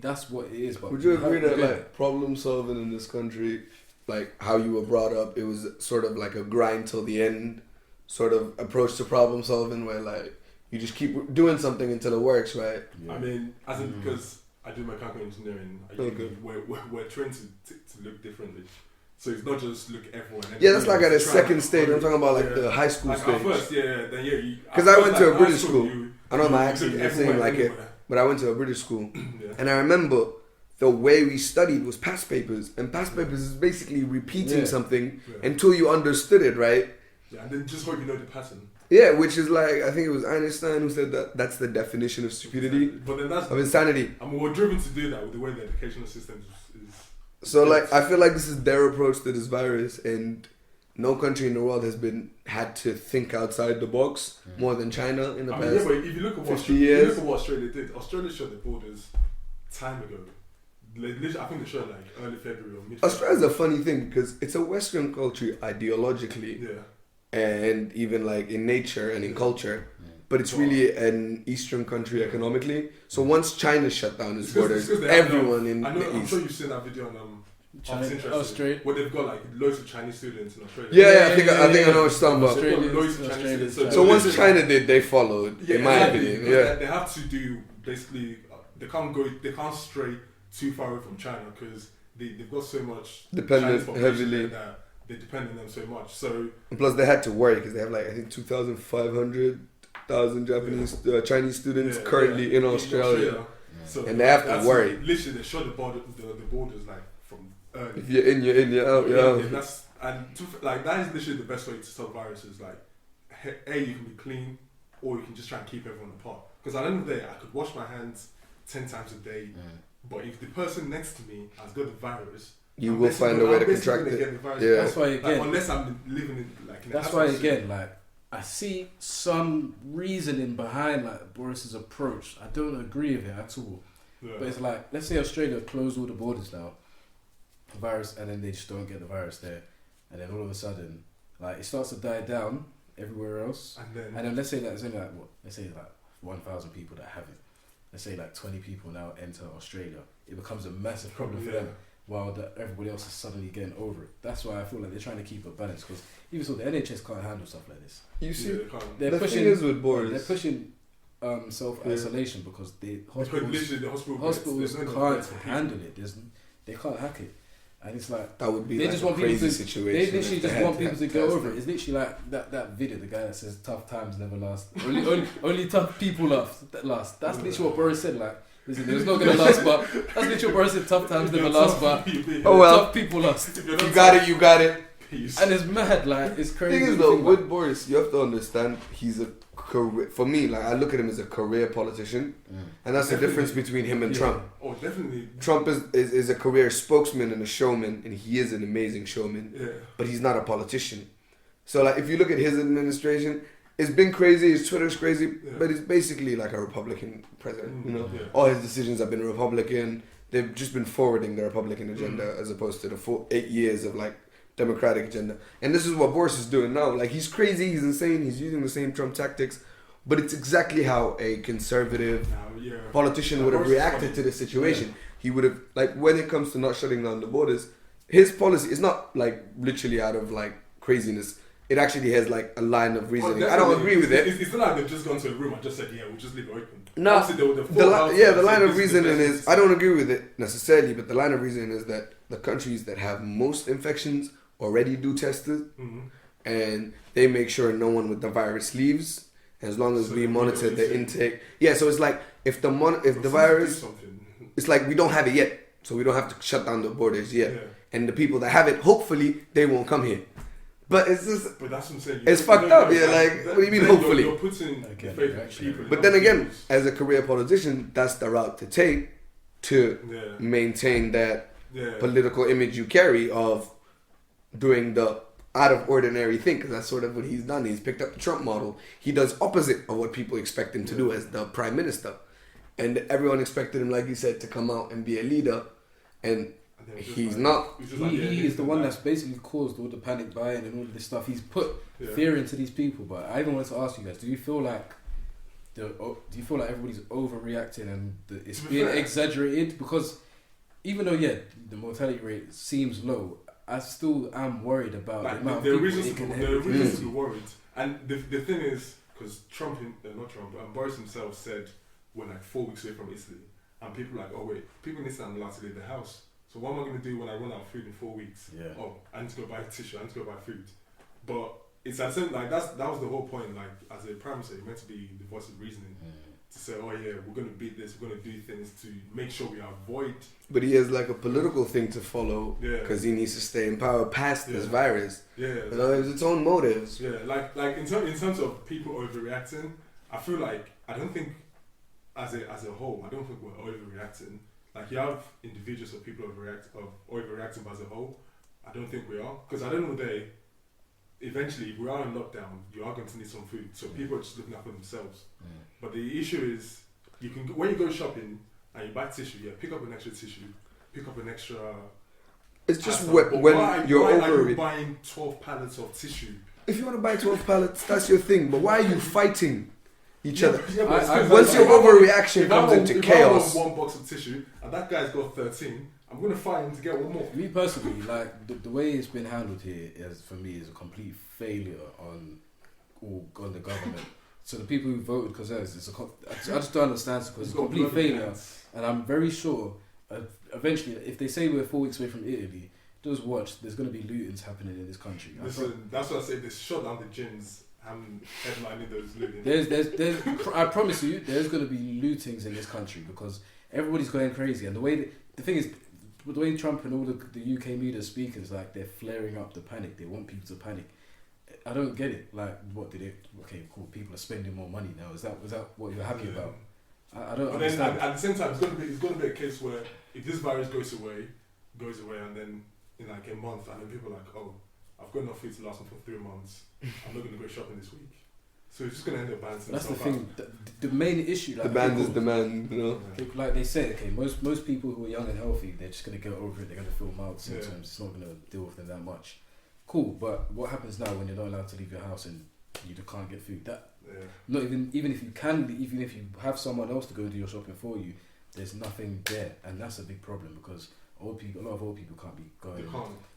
That's what it is. But would you agree that like problem solving in this country, like how you were brought up, it was sort of like a grind till the end sort of approach to problem solving, where like you just keep doing something until it works, right? Yeah. I mean, as in because I do mechanical engineering, we're trained to look differently. So it's not just look everyone. Yeah, that's like at a second stage. I'm talking about like the high school like stage. At first, then because I went to a British school. I know my accent is saying like it, but I went to a British school, and I remember the way we studied was past papers, and past papers is basically repeating something until you understood it, right? Yeah, and then just hope you know the pattern. Yeah, which is like, I think it was Einstein who said that that's the definition of stupidity, but then that's of insanity. I mean, we're driven to do that with the way the educational system is. So like, I feel like this is their approach to this virus, and no country in the world has had to think outside the box more than China in the past. Yeah, but if you look at what Australia did, Australia shut the borders time ago. I think they shut like early February or mid. Australia's a funny thing because it's a Western culture ideologically. Yeah. And even like in nature and in culture, but it's really an Eastern country economically. So once China shut down its borders, everyone in the East. I'm sure you've seen that video on Australia, where they've got like loads of Chinese students in Australia. Yeah, I think I know what you're talking about. Loads of Chinese students. So once China did, they followed. In my opinion, they have to do basically. They can't stray too far away from China because they've got so much dependent heavily. They depend on them so much. So and plus, they had to worry because they have like I think 2,500 Chinese students currently in Australia. So and they have to worry. Literally, they shut the borders like from early. If you're in, you're out. That is literally the best way to stop viruses. Like, you can be clean, or you can just try and keep everyone apart. Because at the end of the day, I could wash my hands 10 times a day, but if the person next to me has got the virus, you will find a way to contract it. Yeah. That's why again, unless I'm living in like. That's why again, like I see some reasoning behind like Boris's approach. I don't agree with it at all. Yeah. But it's like, let's say Australia closed all the borders now, the virus, and then they just don't get the virus there, and then all of a sudden, like it starts to die down everywhere else, and then let's say that it's only like let's say like 1,000 people that have it. Let's say like 20 people now enter Australia. It becomes a massive problem for them. While everybody else is suddenly getting over it. That's why I feel like they're trying to keep a balance, because even so, the NHS can't handle stuff like this. You see, they're the pushing. Thing is with Boris, they're pushing self-isolation because the hospitals can't handle it. They can't hack it, and it's like that would be they like just a want crazy people to, situation. They literally just want people to get over it. It's literally like that video, the guy that says "tough times never last." only tough people last. That's literally what Boris said. Like. Listen, it was not gonna last, but that's literally what Boris said. Tough times never last, but tough people last. You got it. Peace. And it's mad, like it's crazy. The thing is though, with Boris, you have to understand he's a career. For me, like I look at him as a career politician, and that's the difference between him and Trump. Oh, definitely. Trump is a career spokesman and a showman, and he is an amazing showman. Yeah. But he's not a politician. So like, if you look at his administration. It's been crazy, his Twitter's crazy, but it's basically like a Republican president, you know? All his decisions have been Republican. They've just been forwarding the Republican agenda as opposed to the 8 years of like Democratic agenda. And this is what Boris is doing now. Like he's crazy, he's insane, he's using the same Trump tactics, but it's exactly how a conservative politician would have reacted to the situation. He would have, like when it comes to not shutting down the borders, his policy is not like literally out of like craziness. It actually has like a line of reasoning. I don't agree with it. It's not like they've just gone to a room and just said, we'll just leave it open. No, the line of reasoning is, I don't agree with it necessarily, but the line of reasoning is that the countries that have most infections already do test it, and they make sure no one with the virus leaves. As long as we monitor the intake. Yeah, so it's like if the virus, it's like we don't have it yet, so we don't have to shut down the borders yet. Yeah. And the people that have it, hopefully, they won't come here. But it's just, but that's what I'm saying. It's fucked up. Yeah, like, what do you mean, hopefully? You're putting people. But then again, as a career politician, that's the route to take to maintain that political image you carry of doing the out of ordinary thing, because that's sort of what he's done. He's picked up the Trump model. He does opposite of what people expect him to do as the prime minister, and everyone expected him, like you said, to come out and be a leader, and he's not. He is the one that's basically caused all the panic buying and all of this stuff. He's put fear into these people. But I even wanted to ask you guys: do you feel like everybody's overreacting and it's being exaggerated? Because even though the mortality rate seems low, I still am worried about the amount of people it can hit. There are reasons to be worried. And the thing is, because Boris himself said we're like 4 weeks away from Italy. And people are like, oh wait, people in Italy are allowed to leave their house. So what am I going to do when I run out of food in 4 weeks? Yeah. Oh, I need to go buy tissue, I need to go buy food. But it's as simple, like that was the whole point, like as a prime minister, you're meant to be the voice of reasoning. To say, oh yeah, we're going to beat this, we're going to do things to make sure we avoid. But he has like a political thing to follow because he needs to stay in power past this virus. Yeah, exactly. There's its own motives. Yeah, like in terms of people overreacting, I feel like I don't think as a whole, I don't think we're overreacting. Like you have individuals or people overreacting, but as a whole, I don't think we are. Because at the end of the day, eventually, if we are in lockdown, you are going to need some food. So people are just looking after themselves. But the issue is, you can when you go shopping and you buy tissue, pick up an extra tissue, pick up an extra. It's just when you're over. Why are you buying 12 pallets of tissue? If you want to buy 12 pallets, that's your thing. But why are you fighting each other? Yeah, once your overreaction comes into chaos. If I want 1 box of tissue and that guy's got 13, I'm going to fight him to get one more. Me personally, like the way it's been handled here for me is a complete failure on the government. So the people who voted because I just don't understand, because it's a complete failure. And I'm very sure eventually, if they say we're 4 weeks away from Italy, just watch, there's going to be lootings happening in this country. Listen, that's what I say, they shut down the gyms and headlining those lootings. There's I promise you, there's going to be lootings in this country because everybody's going crazy. And the thing is, the way Trump and all the UK media speak is like they're flaring up the panic. They want people to panic. I don't get it. Like, what did it? Okay, cool. People are spending more money now. Is that what you're happy about? I don't understand. Then at the same time, it's going to be a case where if this virus goes away, and then in like a month, and then people are like, oh, I've got enough food to last me for 3 months. I'm not going to go shopping this week. So it's just going to end up balancing. That's the thing. The main issue. Like, demand is demand, you know. Like they say, okay, most people who are young and healthy, they're just going to get over it. They're going to feel mild symptoms. It's not going to deal with them that much. Cool, but what happens now when you're not allowed to leave your house and you can't get food? Not even if you can, even if you have someone else to go and do your shopping for you, there's nothing there, and that's a big problem because a lot of old people can't be going.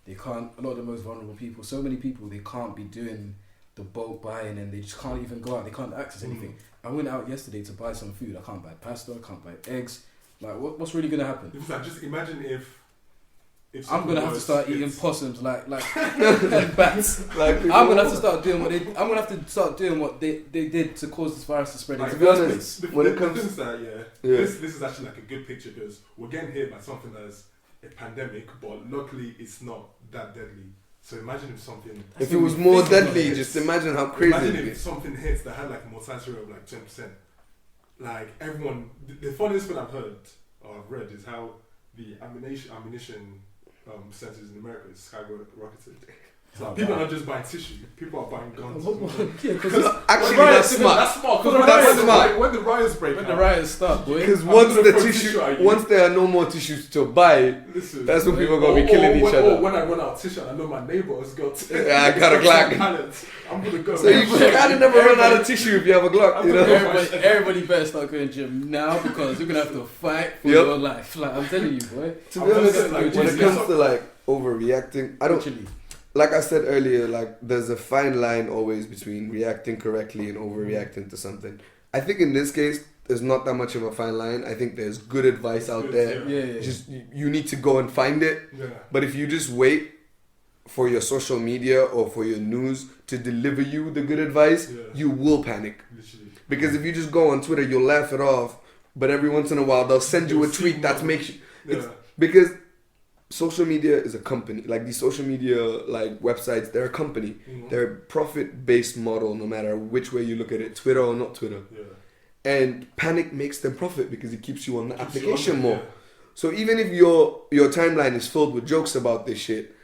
They can't. A lot of the most vulnerable people, so many people, they can't be doing the bulk buying, and they just can't even go out. They can't access anything. I went out yesterday to buy some food. I can't buy pasta. I can't buy eggs. Like, what's really gonna happen? Just imagine if I'm gonna have to start eating possums like and bats. I'm gonna have to start doing what they did to cause this virus to spread into the first place. When it comes to that, this is actually like a good picture because we're getting hit by something that's a pandemic, but luckily it's not that deadly. So imagine if it was more deadly, just imagine how crazy. Imagine if something hits that had like a mortality rate of like 10%. Like everyone, the funniest thing I've heard or I've read is how the ammunition centers in America is skyrocketed. So people are not just buying tissue; people are buying guns. Actually, that's smart. That's smart. When the riots break, the riots start, because once there are no more tissues to buy, that's when people are gonna be killing each other. When I run out of tissue, I know my neighbor has got. I got a Glock. I'm gonna go. So you kind of never run out of tissue if you have a Glock. You know, everybody better start going to gym now because you're gonna have to fight for your life. Like, I'm telling you, boy. To be honest, when it comes to like overreacting, I don't. Like I said earlier, like there's a fine line always between reacting correctly and overreacting to something. I think in this case, there's not that much of a fine line. I think there's good advice out there. Yeah. Just you need to go and find it. Yeah. But if you just wait for your social media or for your news to deliver you the good advice, you will panic. Literally. Because if you just go on Twitter, you'll laugh it off, but every once in a while they'll send you a tweet that makes you. Because social media is a company. Like these social media like websites, they're a company. They're a profit-based model, no matter which way you look at it, Twitter or not Twitter. And panic makes them profit because it keeps you on the application more. So even if your timeline is filled with jokes about this shit,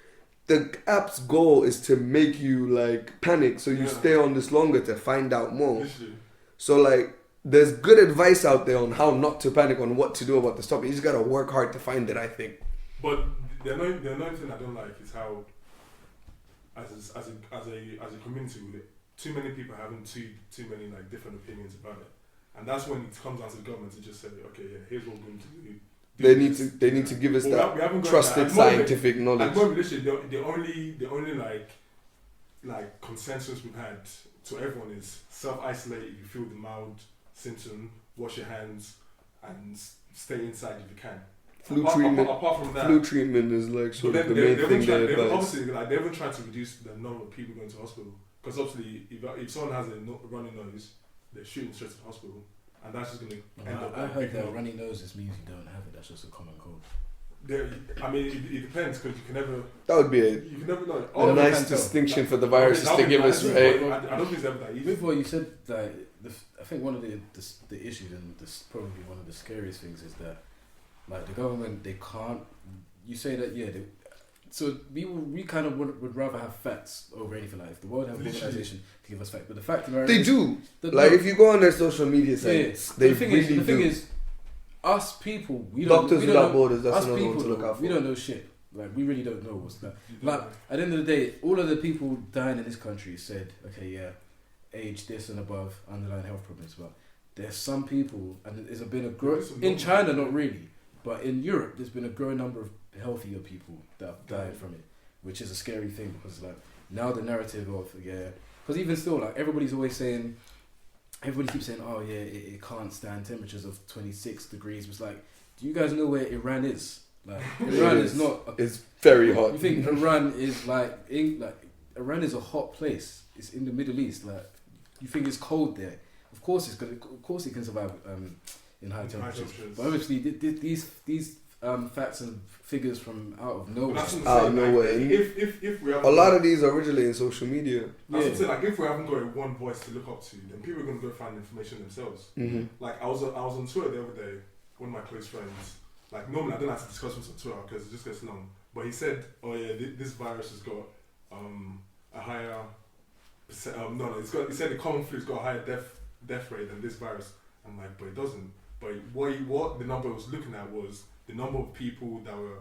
the app's goal is to make you like panic, so you stay on this longer to find out more. Literally. So like, there's good advice out there on how not to panic, on what to do about this topic. You just gotta work hard to find it, I think. But the annoying thing I don't like is how, as a community, too many people having too many like different opinions about it, and that's when it comes down to the government to just say, okay, here's what we're going to do. They need to give us that trusted scientific knowledge. At the moment, literally, the only like consensus we've had to everyone is self-isolate if you feel the mild symptom, wash your hands, and stay inside if you can. Apart from that, flu treatment is like sort of the main thing. Obviously, like they're even trying to reduce the number of people going to hospital, because obviously, if someone has a runny nose, they're shooting straight to the hospital. And that's just going to end up... I heard that runny noses means you don't have it. That's just a common cold. I mean, it depends, because you can never... That would be you can never know. A nice distinction for the viruses to give us, right? I don't think it's ever that easy. With what you said, that I think one of the issues, and this probably one of the scariest things, is that like the government, they can't... You say that, so we kind of would rather have facts over anything. Like if the World Health Organization to give us facts, but the fact of they do. Like if you go on their social media sites, they the thing is, us people, Doctors Without Borders. That's another one to look out for. We don't know shit. Like we really don't know what's that. Like at the end of the day, all of the people dying in this country said, okay, age this and above, underlying health problems. But there's some people, and there's been a growth in China, not really, but in Europe, there's been a growing number of healthier people that have died from it, which is a scary thing, because like now the narrative of because even still, like everybody keeps saying, oh yeah, it can't stand temperatures of 26 degrees. It's like, do you guys know where Iran is? Like Iran is not. It's very hot. You think Iran is like Iran is a hot place? It's in the Middle East. Like you think it's cold there? Of course it can survive in high temperatures. But obviously these facts and figures from out of nowhere. Out of nowhere. If we have a lot of these are originally in social media. That's what I'm saying. Like if we haven't got one voice to look up to, then people are gonna go find information themselves. Like I was on Twitter the other day. One of my close friends. Like normally I don't have to discuss this on Twitter because it just gets long. But he said, "Oh yeah, this virus has got a higher percent." He said the common flu's got a higher death rate than this virus. I'm like, but it doesn't. But what the number I was looking at was the number of people that were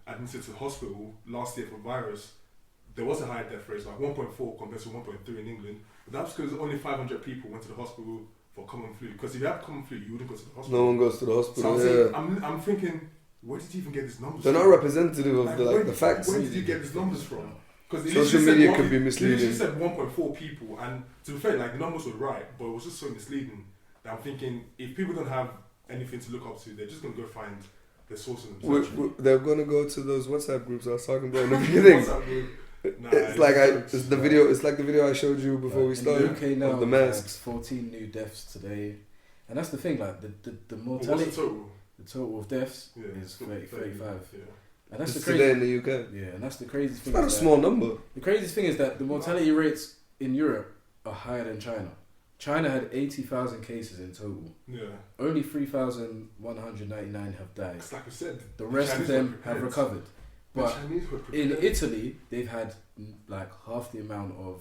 admitted to the hospital last year for virus. There was a higher death rate, like 1.4 compared to 1.3 in England. But that's because only 500 people went to the hospital for common flu. Because if you have common flu, you wouldn't go to the hospital. No one goes to the hospital. So I'm thinking, where did you even get these numbers? They're not representative of the facts. Where did you get these numbers from? Because social media could be misleading. You said 1.4 people, and to be fair, like the numbers were right, but it was just so misleading that I'm thinking if people don't have anything to look up to, they're just gonna go find the source of themselves. They're gonna go to those WhatsApp groups I was talking about in the beginning. It's like the video I showed you before we started. The UK now of the masks. 14 new deaths today, and that's the thing. Like the mortality. What's the total? The total of deaths is 35. Yeah. And that's the crazy. Today in the UK. Yeah, and that's the craziest thing. It's not a small number. The craziest thing is that the mortality rates in Europe are higher than China. China had 80,000 cases in total. Yeah. Only 3,199 have died. It's like I said. The rest of them have recovered. But in Italy, they've had like half the amount of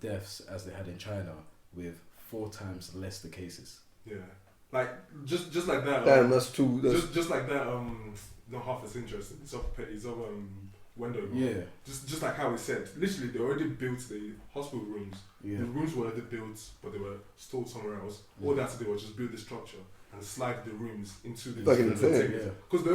deaths as they had in China, with 4 times less the cases. Yeah. Like just like that. Damn, that's too. Just like that. Not half as interesting. It's of Wendover. Yeah. Just like how we said, literally they already built the hospital rooms. Yeah. The rooms were already built, but they were stored somewhere else. Yeah. All they had to do was just build the structure and slide the rooms into the because they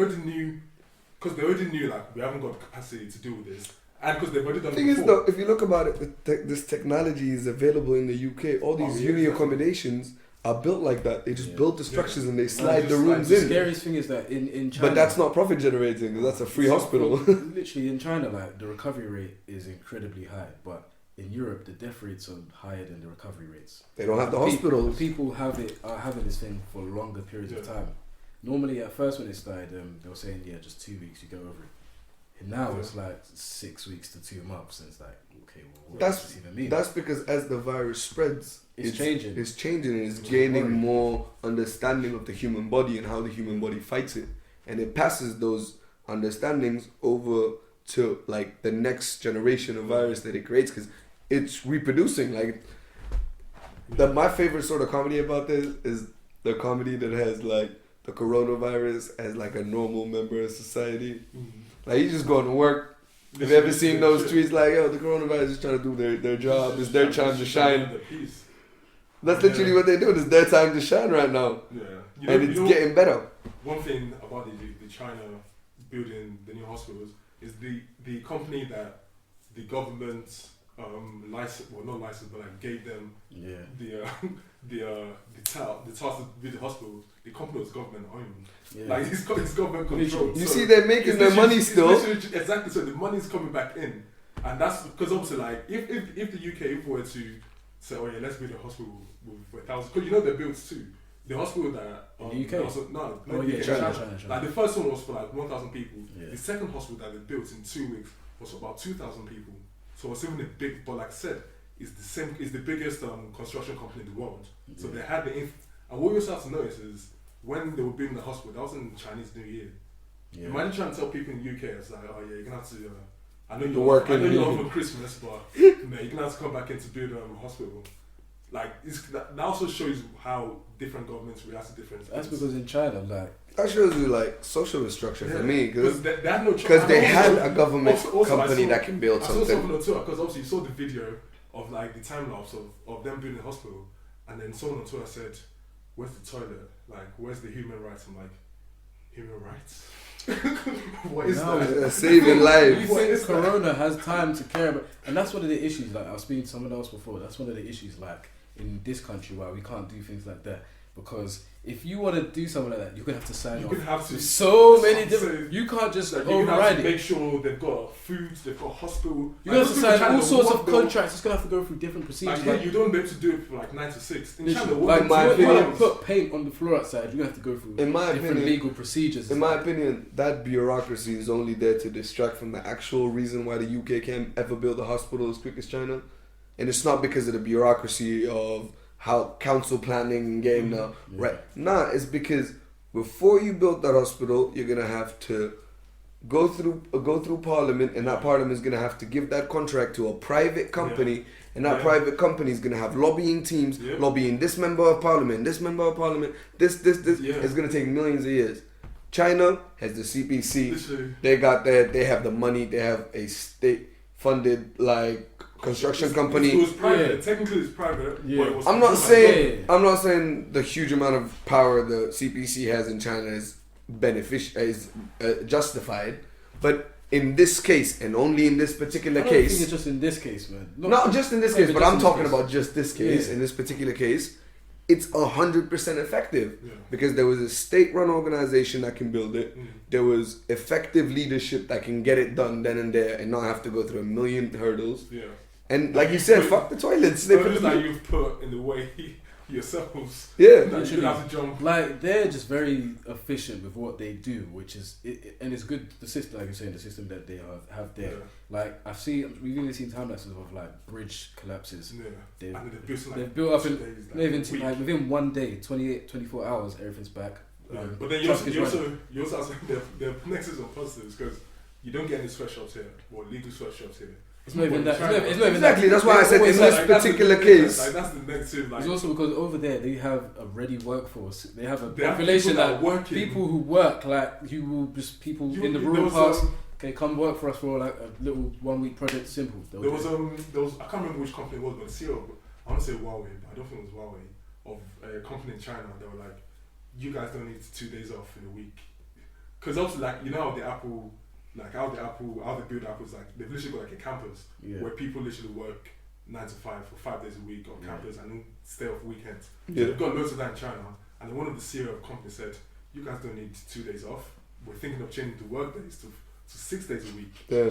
already knew like we haven't got the capacity to do this, and because they've already done it before. Thing is though, if you look about it, this technology is available in the UK. All these uni accommodations are built like that. They just build the structures and they slide the like, rooms the in. The scariest thing is that in China... But that's not profit generating, because that's a free hospital. Literally in China, like, the recovery rate is incredibly high, but in Europe, the death rates are higher than the recovery rates. They don't have the hospitals. People are having this thing for longer periods of time. Normally, at first when it started, they were saying, just 2 weeks, you go over it. And now it's like 6 weeks to 2 months, and it's like, okay, well, what does this even mean? That's because as the virus spreads, it's changing. It's changing, and it's gaining more understanding of the human body and how the human body fights it. And it passes those understandings over to like the next generation of virus that it creates, because it's reproducing. Like, my favorite sort of comedy about this is the comedy that has like the coronavirus as like a normal member of society. Like, you just going to work. Have you ever seen those tweets like, yo, the coronavirus is trying to do their job, it's their time to shine. That's literally what they're doing, it's their time to shine right now. Yeah. And it's getting better. One thing about the China building the new hospitals is the company that the government gave them the task to build the hospitals. The company was government owned. Yeah. Like, it's government controlled. You see, they're making their money still. Exactly. So the money's coming back in, and that's because obviously, like, if the UK were to say, oh yeah, let's build a hospital with 1,000, because you know they're built too. The hospital that in the UK, China. Like, the first one was for like 1,000 people. Yeah. The second hospital that they built in 2 weeks was for about 2,000 people. So it's even a big, but like I said, it's the same. It's the biggest construction company in the world. So they had and what you also have to notice is when they were building the hospital, that was in Chinese New Year. Yeah. Imagine trying to tell people in the UK, it's like, oh yeah, you're gonna have to. I know you're home for Christmas, but you're gonna have to come back in to build a hospital. Like, that also shows how different governments react to different things. That's because in China, like, that shows you like socialist structure for me, because they had no because they had a government company that can build something. I saw something on Twitter, because obviously you saw the video of like the time lapse of them building the hospital, and then someone on Twitter said, "Where's the toilet? Like, where's the human rights?" I'm like, human rights? What is that? Saving lives. You think Corona has time to care about, and that's one of the issues. Like, I was speaking to someone else before. That's one of the issues, like, in this country, why we can't do things like that, because if you want to do something like that, you're gonna have to sign off. Have to. So many different. You can't just like, override it. Make sure they've got food, they've got hospital. You have to sign all sorts of contracts. It's gonna have to go through different procedures. Like, you don't be able to do it for like 9 to 6. In China, like, you want to put paint on the floor outside, you're gonna have to go through different legal procedures. In my opinion, that bureaucracy is only there to distract from the actual reason why the UK can't ever build a hospital as quick as China, and it's not because of the bureaucracy of how council planning and getting right. Nah, it's because before you build that hospital, you're gonna have to go through Parliament, and that Parliament is gonna have to give that contract to a private company, and that private company is gonna have lobbying teams lobbying this member of Parliament, this member of Parliament, this. It's gonna take millions of years. China has the CPC. Literally. They have the money. They have a state-funded like construction company. It was private. Technically, it's private. Yeah. But it was I'm not saying the huge amount of power the CPC has in China is justified, but in this case, and only in this particular case, I don't think it's just in this case, man. Not just in this case, but I'm talking about just this case. In this particular case, it's 100% effective because there was a state-run organization that can build it. There was effective leadership that can get it done then and there, and not have to go through a million hurdles. Yeah. And like you said, fuck the toilets. They put like you've put in the way yourselves. Yeah. That you have to jump. Like, they're just very efficient with what they do, which is, and it's good, the system, like you're saying, the system that they have there. Yeah. Like, we've even seen time lapses of like bridge collapses. Yeah. They've built up within 1 day, 24 hours, everything's back. Yeah. But then you also have their nexus on positives, because you don't get any sweatshops here, or legal sweatshops here. It's not even that. Exactly. That's why I said in this particular case. Like, that's the negative. Like, it's also because over there they have a ready workforce. They have a population that people who work, like, you will just people in the rural parts. Okay, come work for us for like a little 1 week project. Simple. There was I can't remember which company it was, but the CEO, I want to say Huawei, but I don't think it was Huawei, of a company in China. They were like, you guys don't need 2 days off in a week, because obviously, like, you know, the Apple. Like how they build Apple's, like they've literally got like a campus where people literally work 9 to 5 for 5 days a week on campus and then stay off weekends. So Yeah. they've got loads of that in China. And then one of the CEO of the company said, you guys don't need 2 days off. We're thinking of changing the work days to 6 days a week. Yeah.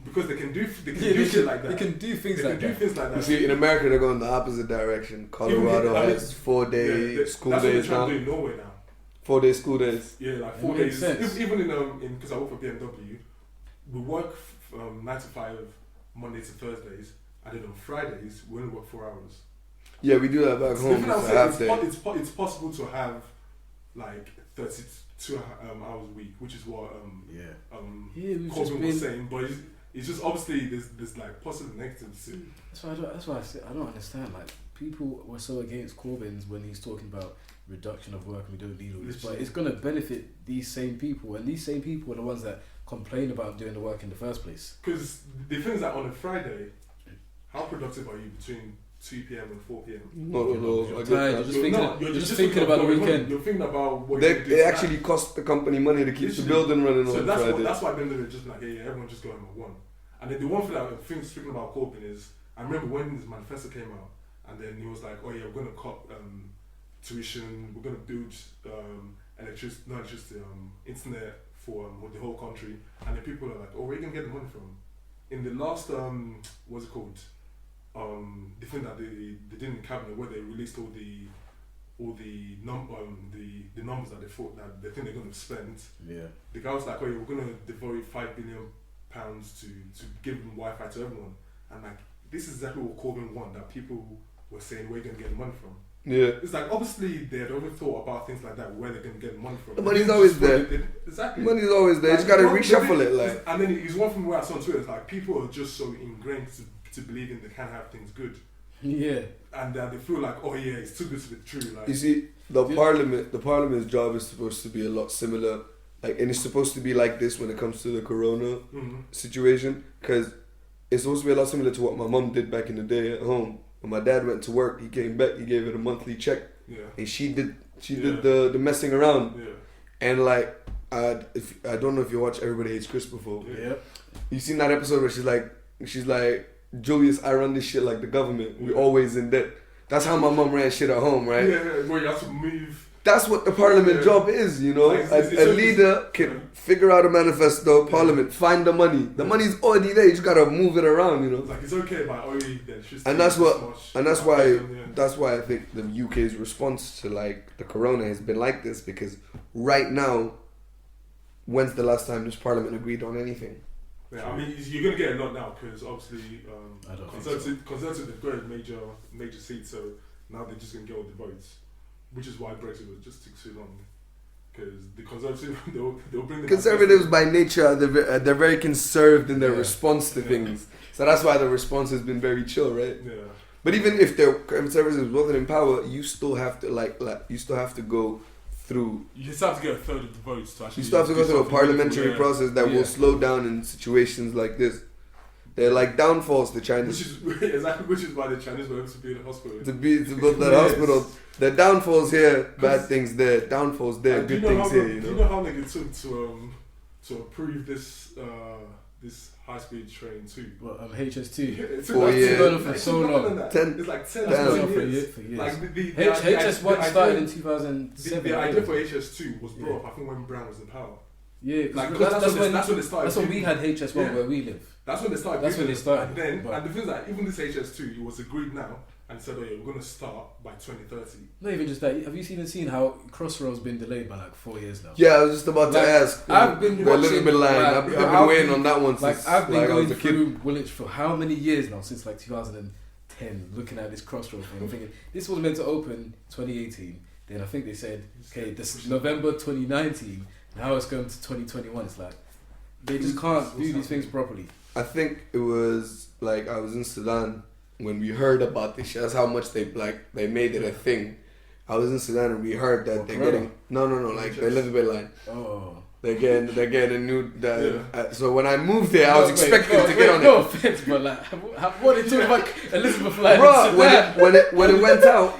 Because they can do shit like that. They can do things like that. You see, in America, they're going the opposite direction. Colorado has 4-day school that's days what now. they're trying to do in Norway now. 4-day school days. Yeah, like It 4 makes days. sense. Even in because I work for BMW, we work 9 to 5 Monday to Thursdays, and then on Fridays we only work 4 hours. Yeah, we do that back home. It's possible to have like 32 hours a week, which is what Corbyn was saying, but it's just obviously there's like positive and negatives too. That's why I don't understand. Like, people were so against Corbyn's when he's talking about reduction of work and we don't need all this, but it's going to benefit these same people, and these same people are the ones that complain about doing the work in the first place. Because the thing is that on a Friday, how productive are you between 2 p.m. and 4 p.m? Not at all. You're tired, you're just thinking about the weekend. You're thinking about what They actually cost the company money to keep the building running on Friday. That's why then they're just like, yeah, everyone just go home at 1. And then the one thing that I think speaking about Corbyn is, I remember when his manifesto came out, and then he was like, oh yeah, we're going to cut tuition, we're going to build internet for the whole country. And then people are like, oh, where are you going to get the money from? In the last, what's it called? The thing that they did in the cabinet, where they released all the numbers that they thought that they think they're going to spend. Yeah. The guy was like, oh yeah, we're going to devote £5 billion to give them Wi-Fi to everyone. And like, this is exactly what Corbyn wanted, that people were saying, where are you going to get the money from? Yeah. It's like, obviously they had already thought about things like that, where they're going to get the money from. The money's always there. Exactly. Money's always there. You just got to reshuffle it. Like. And then it's one thing where I saw on Twitter, it's like, people are just so ingrained to believing they can have things good. Yeah. And they feel like, oh yeah, it's too good to be true. Like, you see, the parliament's job is supposed to be a lot similar, like, and it's supposed to be like this when it comes to the corona situation, because it's supposed to be a lot similar to what my mum did back in the day at home. When my dad went to work, he came back, he gave it a monthly check, and she did the messing around, and like, I don't know if you watch Everybody Hates Chris before. Yeah. You seen that episode where she's like, Julius, I run this shit like the government. We always in debt. That's how my mum ran shit at home, right? Yeah, where you have to move. That's what the parliament job is, you know. Like, a leader can figure out a manifesto, parliament, find the money. The money's already there. You just gotta move it around, you know. Like, it's okay, but that's why I think the UK's response to like the corona has been like this, because right now, when's the last time this parliament agreed on anything? Yeah, I mean, you're gonna get a lot now because obviously Conservative they've got a major seat, so now they're just gonna get all the votes, which is why Brexit was just took so long. Because the Conservative they'll bring the Conservatives by nature they're very conserved in their response to things, so that's why the response has been very chill, right? Yeah. But even if the Conservatives wasn't in power, you still have to go through. You still have to get a third of the votes to actually. You still have to go through a parliamentary process that will slow down in situations like this. They're like downfalls to China. Which is why the Chinese were able to build a hospital. To build that hospital. The downfalls here, bad things there. Downfalls there, good things here. You know? Do you know how long it took to approve this high-speed train too? Well, HS2. 4 years. It's for so long. It's like 10 years. For years. Like HS1 started in 2007. The idea for HS2 was brought up, I think, when Brown was in power. Yeah, like, that's when they started. That's when we had HS1 where we live. That's when they started. And the thing is that even this HS2, it was agreed now and said, oh yeah, we're going to start by 2030. Not even just that. Have you seen how Crossroads been delayed by like 4 years now? Yeah, I was just about to ask. I've been watching Elizabeth line. I've been waiting on that one since I've been going I was a through kid. Woolwich for how many years now? Since like 2010, looking at this Crossroads thing. I'm thinking this was meant to open 2018. Then I think they said, okay, this November 2019. Now it's going to 2021. It's like they just can't do these things properly. I think it was like I was in Sudan when we heard about this shit. That's how much they made it a thing. I was in Sudan and we heard that they're getting like the Elizabeth line. Oh. They're getting a new. So when I moved there, I was expecting to get on it. No offense, but like, what are you talking about Elizabeth line? Bro, when it went out,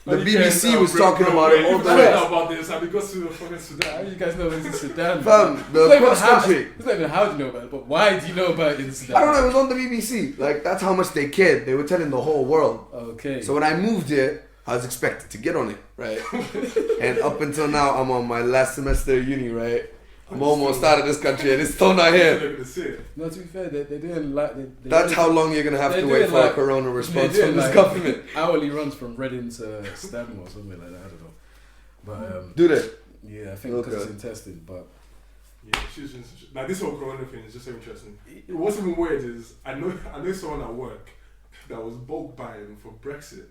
The BBC was talking about it all the way. way. About this, and because to the fucking Sudan. How do you guys know it's in Sudan? Fam, the cross country. It's not even how do you know about it, but why do you know about it in Sudan? I don't know, it was on the BBC. Like, that's how much they cared. They were telling the whole world. Okay. So when I moved here, I was expected to get on it, right? And up until now, I'm on my last semester of uni, right? I'm almost out of this country and it's still not here. No, to be fair, they're doing like... That's how long you're going to have to wait for a corona response from this government. Hourly runs from Reading to Stanmore or something like that, I don't know. But, do they? Yeah, I think because it's in testing, but... Yeah, like this whole corona thing is just so interesting. What's even weird is, I know someone at work that was bulk buying for Brexit.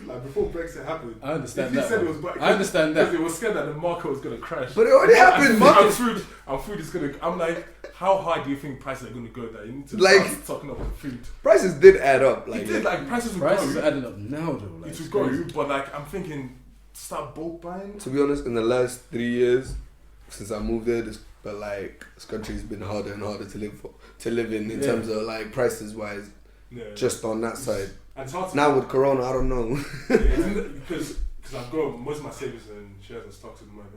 Like before Brexit happened, I understand that. Said it was I understand that because it was scared that the market was gonna crash. But it already happened. And food is gonna. I'm like, how high do you think prices are gonna go? That you need to start talking about food. Prices did add up. Like it did. Like prices are adding up now though. Like, it would go, but like I'm thinking, start bulk buying. To be honest, in the last 3 years since I moved there, this country's been harder and harder to live in terms of like prices wise. Yeah. Just on that side. Now with Corona, I don't know. Because I've got most of my savings and shares and stocks at the moment.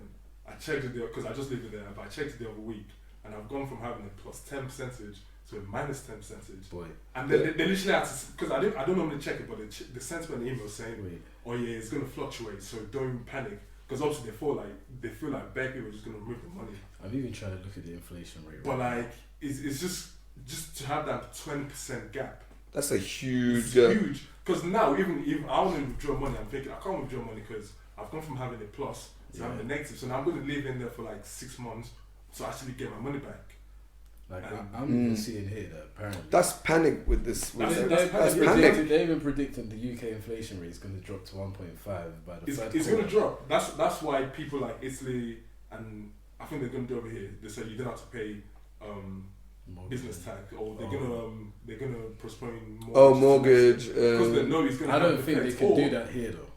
I checked it because I just lived in there, but I checked it the other week, and I've gone from having a plus 10% to a minus 10%. Boy. And they literally had to, because I don't normally check it, but they sent me an email saying, "Oh yeah, it's going to fluctuate, so don't panic." Because obviously they feel like bad people are just going to remove the money. I've even tried to look at the inflation rate. But like, it's just to have that 20% gap. That's a huge gap. Huge. Because now, even I want to withdraw money, I'm thinking, I can't withdraw money because I've gone from having a plus to having a negative. So now I'm going to live in there for like 6 months to actually get my money back. Like, I'm even seeing here that apparently... That's panic with this. That's panic. They're even predicting the UK inflation rate is going to drop to 1.5 by the third It's going to drop. That's why people like Italy, and I think they're going to do over here, they said you don't have to pay... business tax, or they're gonna postpone mortgage. Because they know it's gonna. I don't think they can do that here though.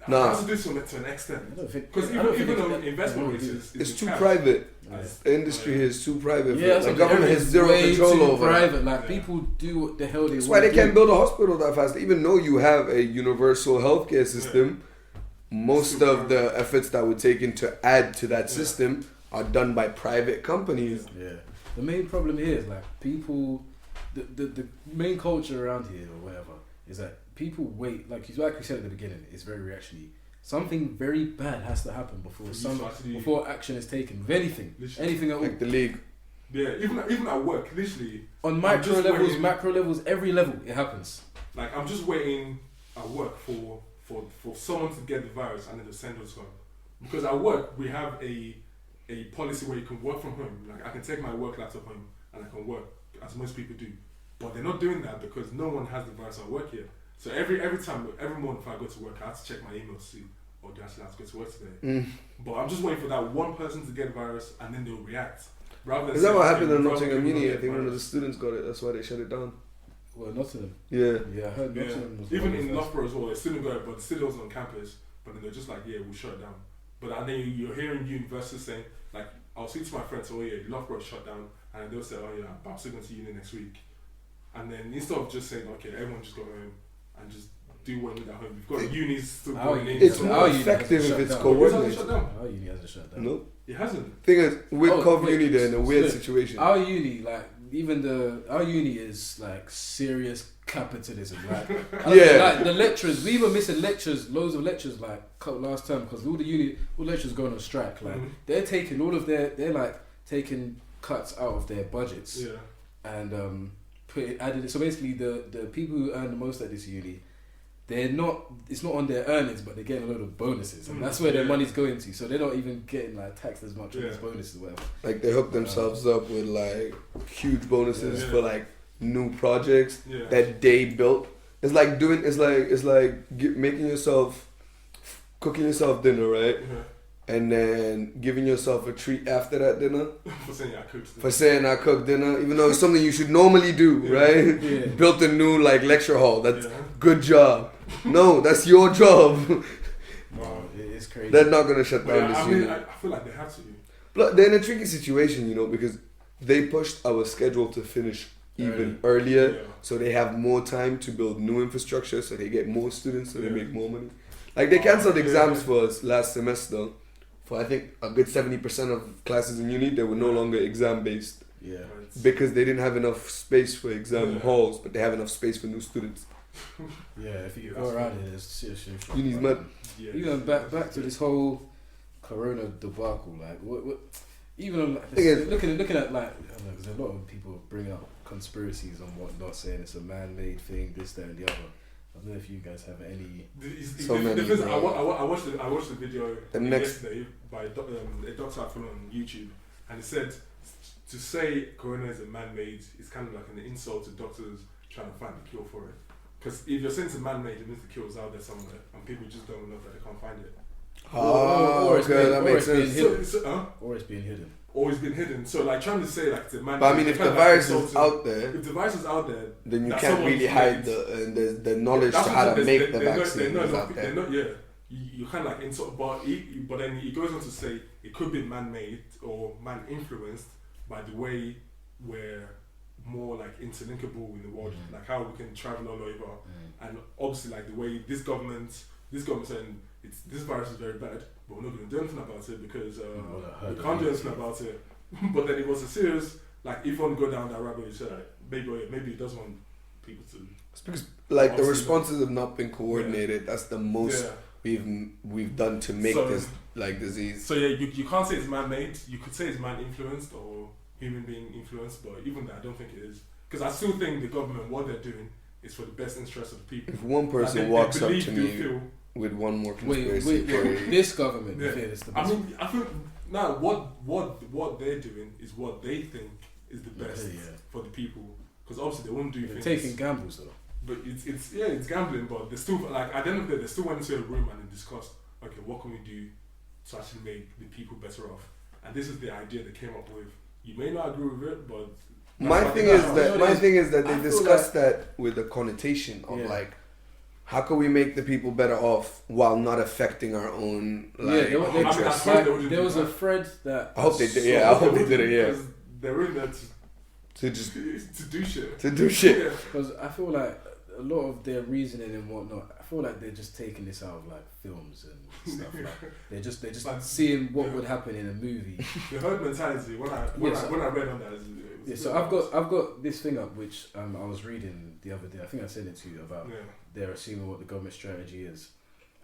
No, it has to do something to an extent. Because even though investment rates it's too private. The industry here is too private. Yeah, the government has zero control over. Private, like people do what the hell they want. That's why they can't build a hospital that fast. Even though you have a universal healthcare system, most of the efforts that were taken to add to that system are done by private companies. Yeah. The main problem here is like people, the main culture around here or whatever is that people wait, like we said at the beginning, it's very reactionary. Something very bad has to happen before action is taken. With anything at all. Like the league. Yeah, even at work, literally. On micro levels, macro levels, every level it happens. Like I'm just waiting at work for someone to get the virus and then to send us home. Because at work we have a policy where you can work from home. Like I can take my work laptop home and I can work as most people do, but they're not doing that because no one has the virus at work here. So every morning if I go to work, I have to check my email to see, oh, do I actually have to go to work today? But I'm just waiting for that one person to get the virus and then they'll react. Is that what happened in Nottingham Uni? I think one of the students got it. That's why they shut it down. Well, Nottingham. Yeah. Yeah, I heard Nottingham was even in Loughborough as well. A student got it, but the student was on campus. But then they're just like, yeah, we'll shut it down. But then you're hearing universities saying, like, I'll speak to my friends, oh yeah, Loughborough shut down, and they'll say, oh yeah, I'm still going to uni next week. And then instead of just saying, okay, everyone just go home and just do what you need at home, you've got unis still going in. It's more effective if it's coordinated. Our uni hasn't shut down. Nope. It hasn't. Thing is, with Uni, they're in a weird situation. Our uni, like, our uni is like serious capitalism. Like, like the lecturers, we were missing lectures, loads of lectures, like last term because all the lecturers going on strike. Like they're taking they're like taking cuts out of their budgets, and added. So basically, the people who earn the most at this uni, it's not on their earnings, but they're getting a lot of bonuses, and that's where their money's going to. So they're not even getting like taxed as much on these bonuses, or whatever. Like they hook themselves up with like huge bonuses for like new projects that they built. It's like cooking yourself dinner, right? And then giving yourself a treat after that dinner. For saying I cooked dinner, even though it's something you should normally do, right? Yeah. Built a new like lecture hall. That's good job. No, that's your job. Wow, it's crazy. They're not gonna shut down this unit. I feel like they have to. But they're in a tricky situation, because they pushed our schedule to finish even earlier, so they have more time to build new infrastructure, so they get more students, so they make more money. Like they cancelled exams for us last semester. For I think a good 70% of classes in uni, they were no longer exam based. Yeah. Because they didn't have enough space for exam halls, but they have enough space for new students. Yeah, if you go around it, it's seriously. Uni's mad. Yeah. Even back to this whole Corona debacle, like what even on, like, looking at like, I don't know, because a lot of people bring up conspiracies and whatnot, saying it's a man-made thing, this, that, and the other. I don't know if you guys have any. I watched the video yesterday by a doctor I follow on YouTube, and it said to say Corona is a man-made is kind of like an insult to doctors trying to find a cure for it. Because if you're saying it's a man-made, it means the cure is out there somewhere, and people just don't know that they can't find it. Or that makes sense. Or it's being hidden. Always been hidden. So like trying to say like it's a man. But I mean, if the virus is out there, then you can't really hide the knowledge to how to make the vaccine out there. You kind of like insult, but then he goes on to say it could be man-made or man-influenced by the way we're more like interlinkable in the world, like how we can travel all over, and obviously like the way this government saying this virus is very bad, but we're not going to do anything about it because we can't do anything about it. But then it was a serious, like if you want to go down that rabbit, you said like, maybe it does want people to. It's because like the responses have not been coordinated. That's the most we've done to make this like disease. So you can't say it's man-made. You could say it's man-influenced or human being influenced, but even that I don't think it is, because I still think the government, what they're doing is for the best interest of the people. If one person walks up to me with one more conspiracy wait, this government, it's the best. I think now what they're doing is what they think is the best for the people, because obviously they won't do things. Taking gambles though. But it's gambling, but they still like at the end of the day they still went into a room and they discussed, okay, what can we do to actually make the people better off? And this is the idea they came up with. You may not agree with it, but my thing is that they discussed that with the connotation of like, how can we make the people better off while not affecting our own like interests? There was a thread that I hope they did. Yeah, I hope they did it. Yeah, they're in there to do shit. To do shit. Because I feel like a lot of their reasoning and whatnot, I feel like they're just taking this out of like films and stuff. Like they're just like, seeing what would happen in a movie. The herd mentality. When I read on that, so I've got this thing up which I was reading the other day. I think I sent it to you about they're assuming what the government strategy is,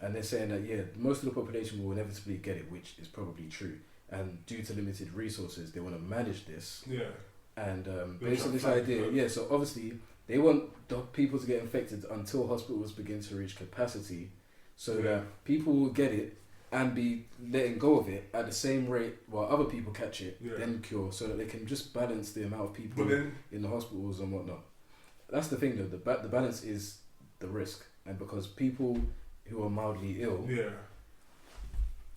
and they're saying that most of the population will inevitably get it, which is probably true. And due to limited resources, they want to manage this. Yeah. And based on this idea, so obviously they want the people to get infected until hospitals begin to reach capacity, so that people will get it and be letting go of it at the same rate while other people catch it, then cure, so that they can just balance the amount of people in the hospitals and whatnot. That's the thing though, the balance is the risk, and because people who are mildly ill,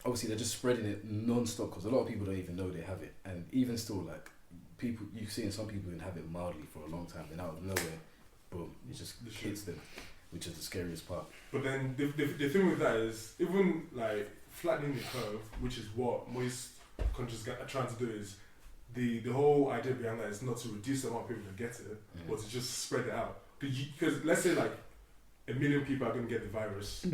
obviously they're just spreading it non-stop, because a lot of people don't even know they have it, and even still like, people, you've seen some people have it mildly for a long time, and out of nowhere, boom, it just hits them, which is the scariest part. But then the thing with that is, even like flattening the curve, which is what most countries are trying to do, is the whole idea behind that is not to reduce the amount of people that get it, but to just spread it out. Because let's say like 1 million people are going to get the virus.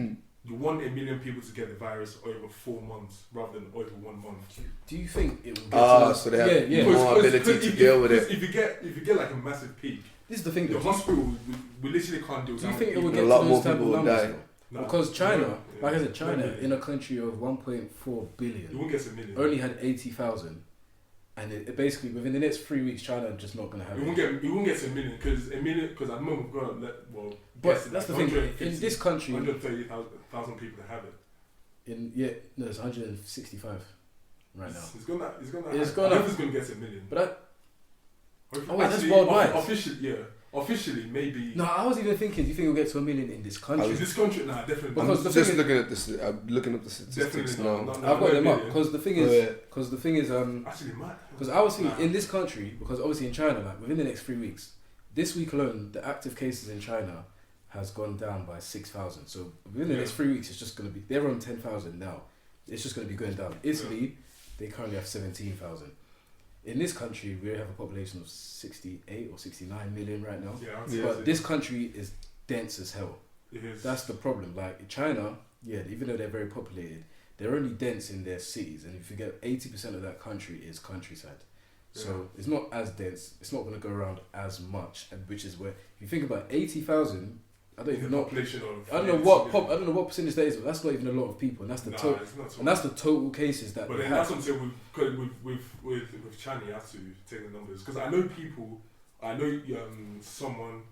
You want 1 million people to get the virus over 4 months rather than over 1 month. Do you think it will get so they have more ability to deal with it? If you get like a massive peak, this is the thing. The hospital, we literally can't do it. Do you think it will get to those type of numbers? No. Because China, like I said, China in a country of 1.4 billion, you won't get a million. Only had 80,000, and it basically within the next 3 weeks, China just not gonna have it. You won't get a million because at the moment we've got but that's the thing. In this country, 130,000 people that have it. There's 165 right now. It's gonna. It's gonna get a million. But that's worldwide. Officially, maybe. No, I was even thinking. Do you think we'll get to 1 million in this country? In this country, nah, definitely. Because I'm just looking at this. I'm looking up the statistics now. I've got them up because the thing is, actually, because I was thinking in this country, because obviously in China, like within the next 3 weeks, this week alone, the active cases in China has gone down by 6,000. So within the next 3 weeks, it's just going to be. They're on 10,000 now. It's just going to be going down. Italy, they currently have 17,000. in this country we have a population of 68 or 69 million right now. Yeah, but this country is dense as hell. It is. That's the problem. Like China, yeah, even though they're very populated, they're only dense in their cities, and if you get 80% of that country is countryside. So it's not as dense. It's not going to go around as much, and which is where if you think about 80,000, I don't even know. I don't know what percentage that is, but that's not even a lot of people, and that's the total. And that's the total cases that. But then that's what I'm saying. With China, you have to take the numbers because I know people. I know someone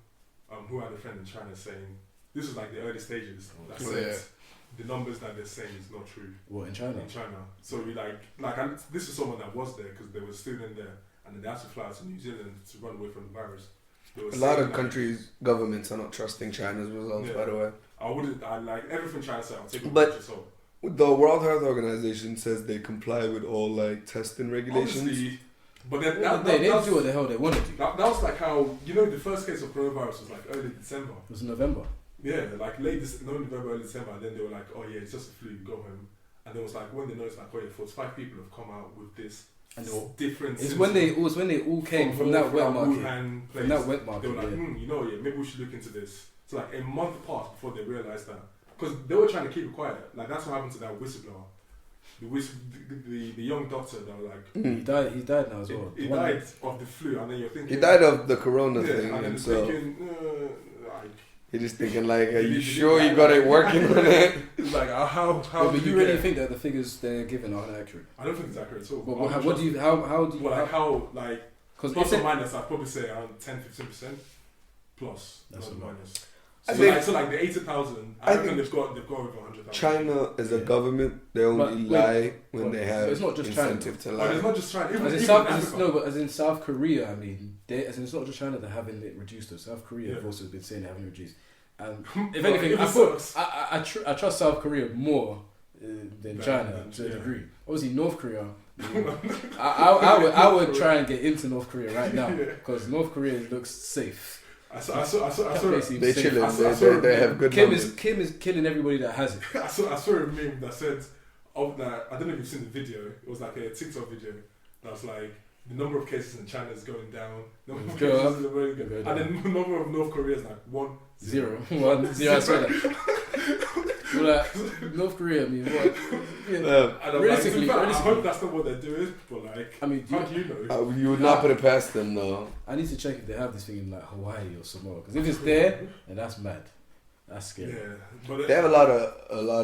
who had a friend in China saying this is like the early stages. That said, the numbers that they're saying is not true. What in China? In China. So we this is someone that was there because there was a student there, and then they had to fly to New Zealand to run away from the virus. A lot of countries' governments are not trusting China's results, by the way. I like everything China said. I'll take it but the World Health Organization says they comply with all like testing regulations. Obviously, but then they do what the hell they want to do. That was like how the first case of coronavirus was like early December. It was November. Yeah, like November, early December, and then they were like, oh yeah, it's just a flu, go home. And then it was like when they noticed like, oh yeah, 45 people have come out with this. And different. It was when they all came from that wet market. From that wet market. They were like, maybe we should look into this. So like a month passed before they realized that, because they were trying to keep it quiet. Like that's what happened to that whistleblower. The young doctor that was like he died now as well. He died of the flu, and then you're thinking he died of the corona thing, and so thinking, you're just thinking like, are you sure you got it working on it? It's like how but you really think that the figures they're given are accurate? I don't think it's accurate at all. But how do you because plus or minus, I'd probably say around 10-15% plus. That's plus or minus. So like the 80,000, I reckon they've got over 100,000. China is a government. They only lie when they have it's not just incentive China. to lie. But it's not just China. As in South Korea, I mean, it's not just China that haven't it reduced. Though. South Korea have also been saying they haven't reduced. And if anything, I trust South Korea more than China to a degree. Obviously, North Korea. I would try and get into North Korea right now because North Korea looks safe. I saw they chilling. They have good Kim is killing everybody that has it. I saw a meme that said, I don't know if you've seen the video. It was like a TikTok video that was like the number of cases in China is going down. And then the number of North Korea is like 1-0. 1-0. I saw that. Like, North Korea, I mean, what? Realistically, I hope that's not what they're doing, but like, I mean, how do you know? You would not put it past them, though. I need to check if they have this thing in like Hawaii or Samoa, because if it's there, then that's mad. That's scary. Yeah, but they have a lot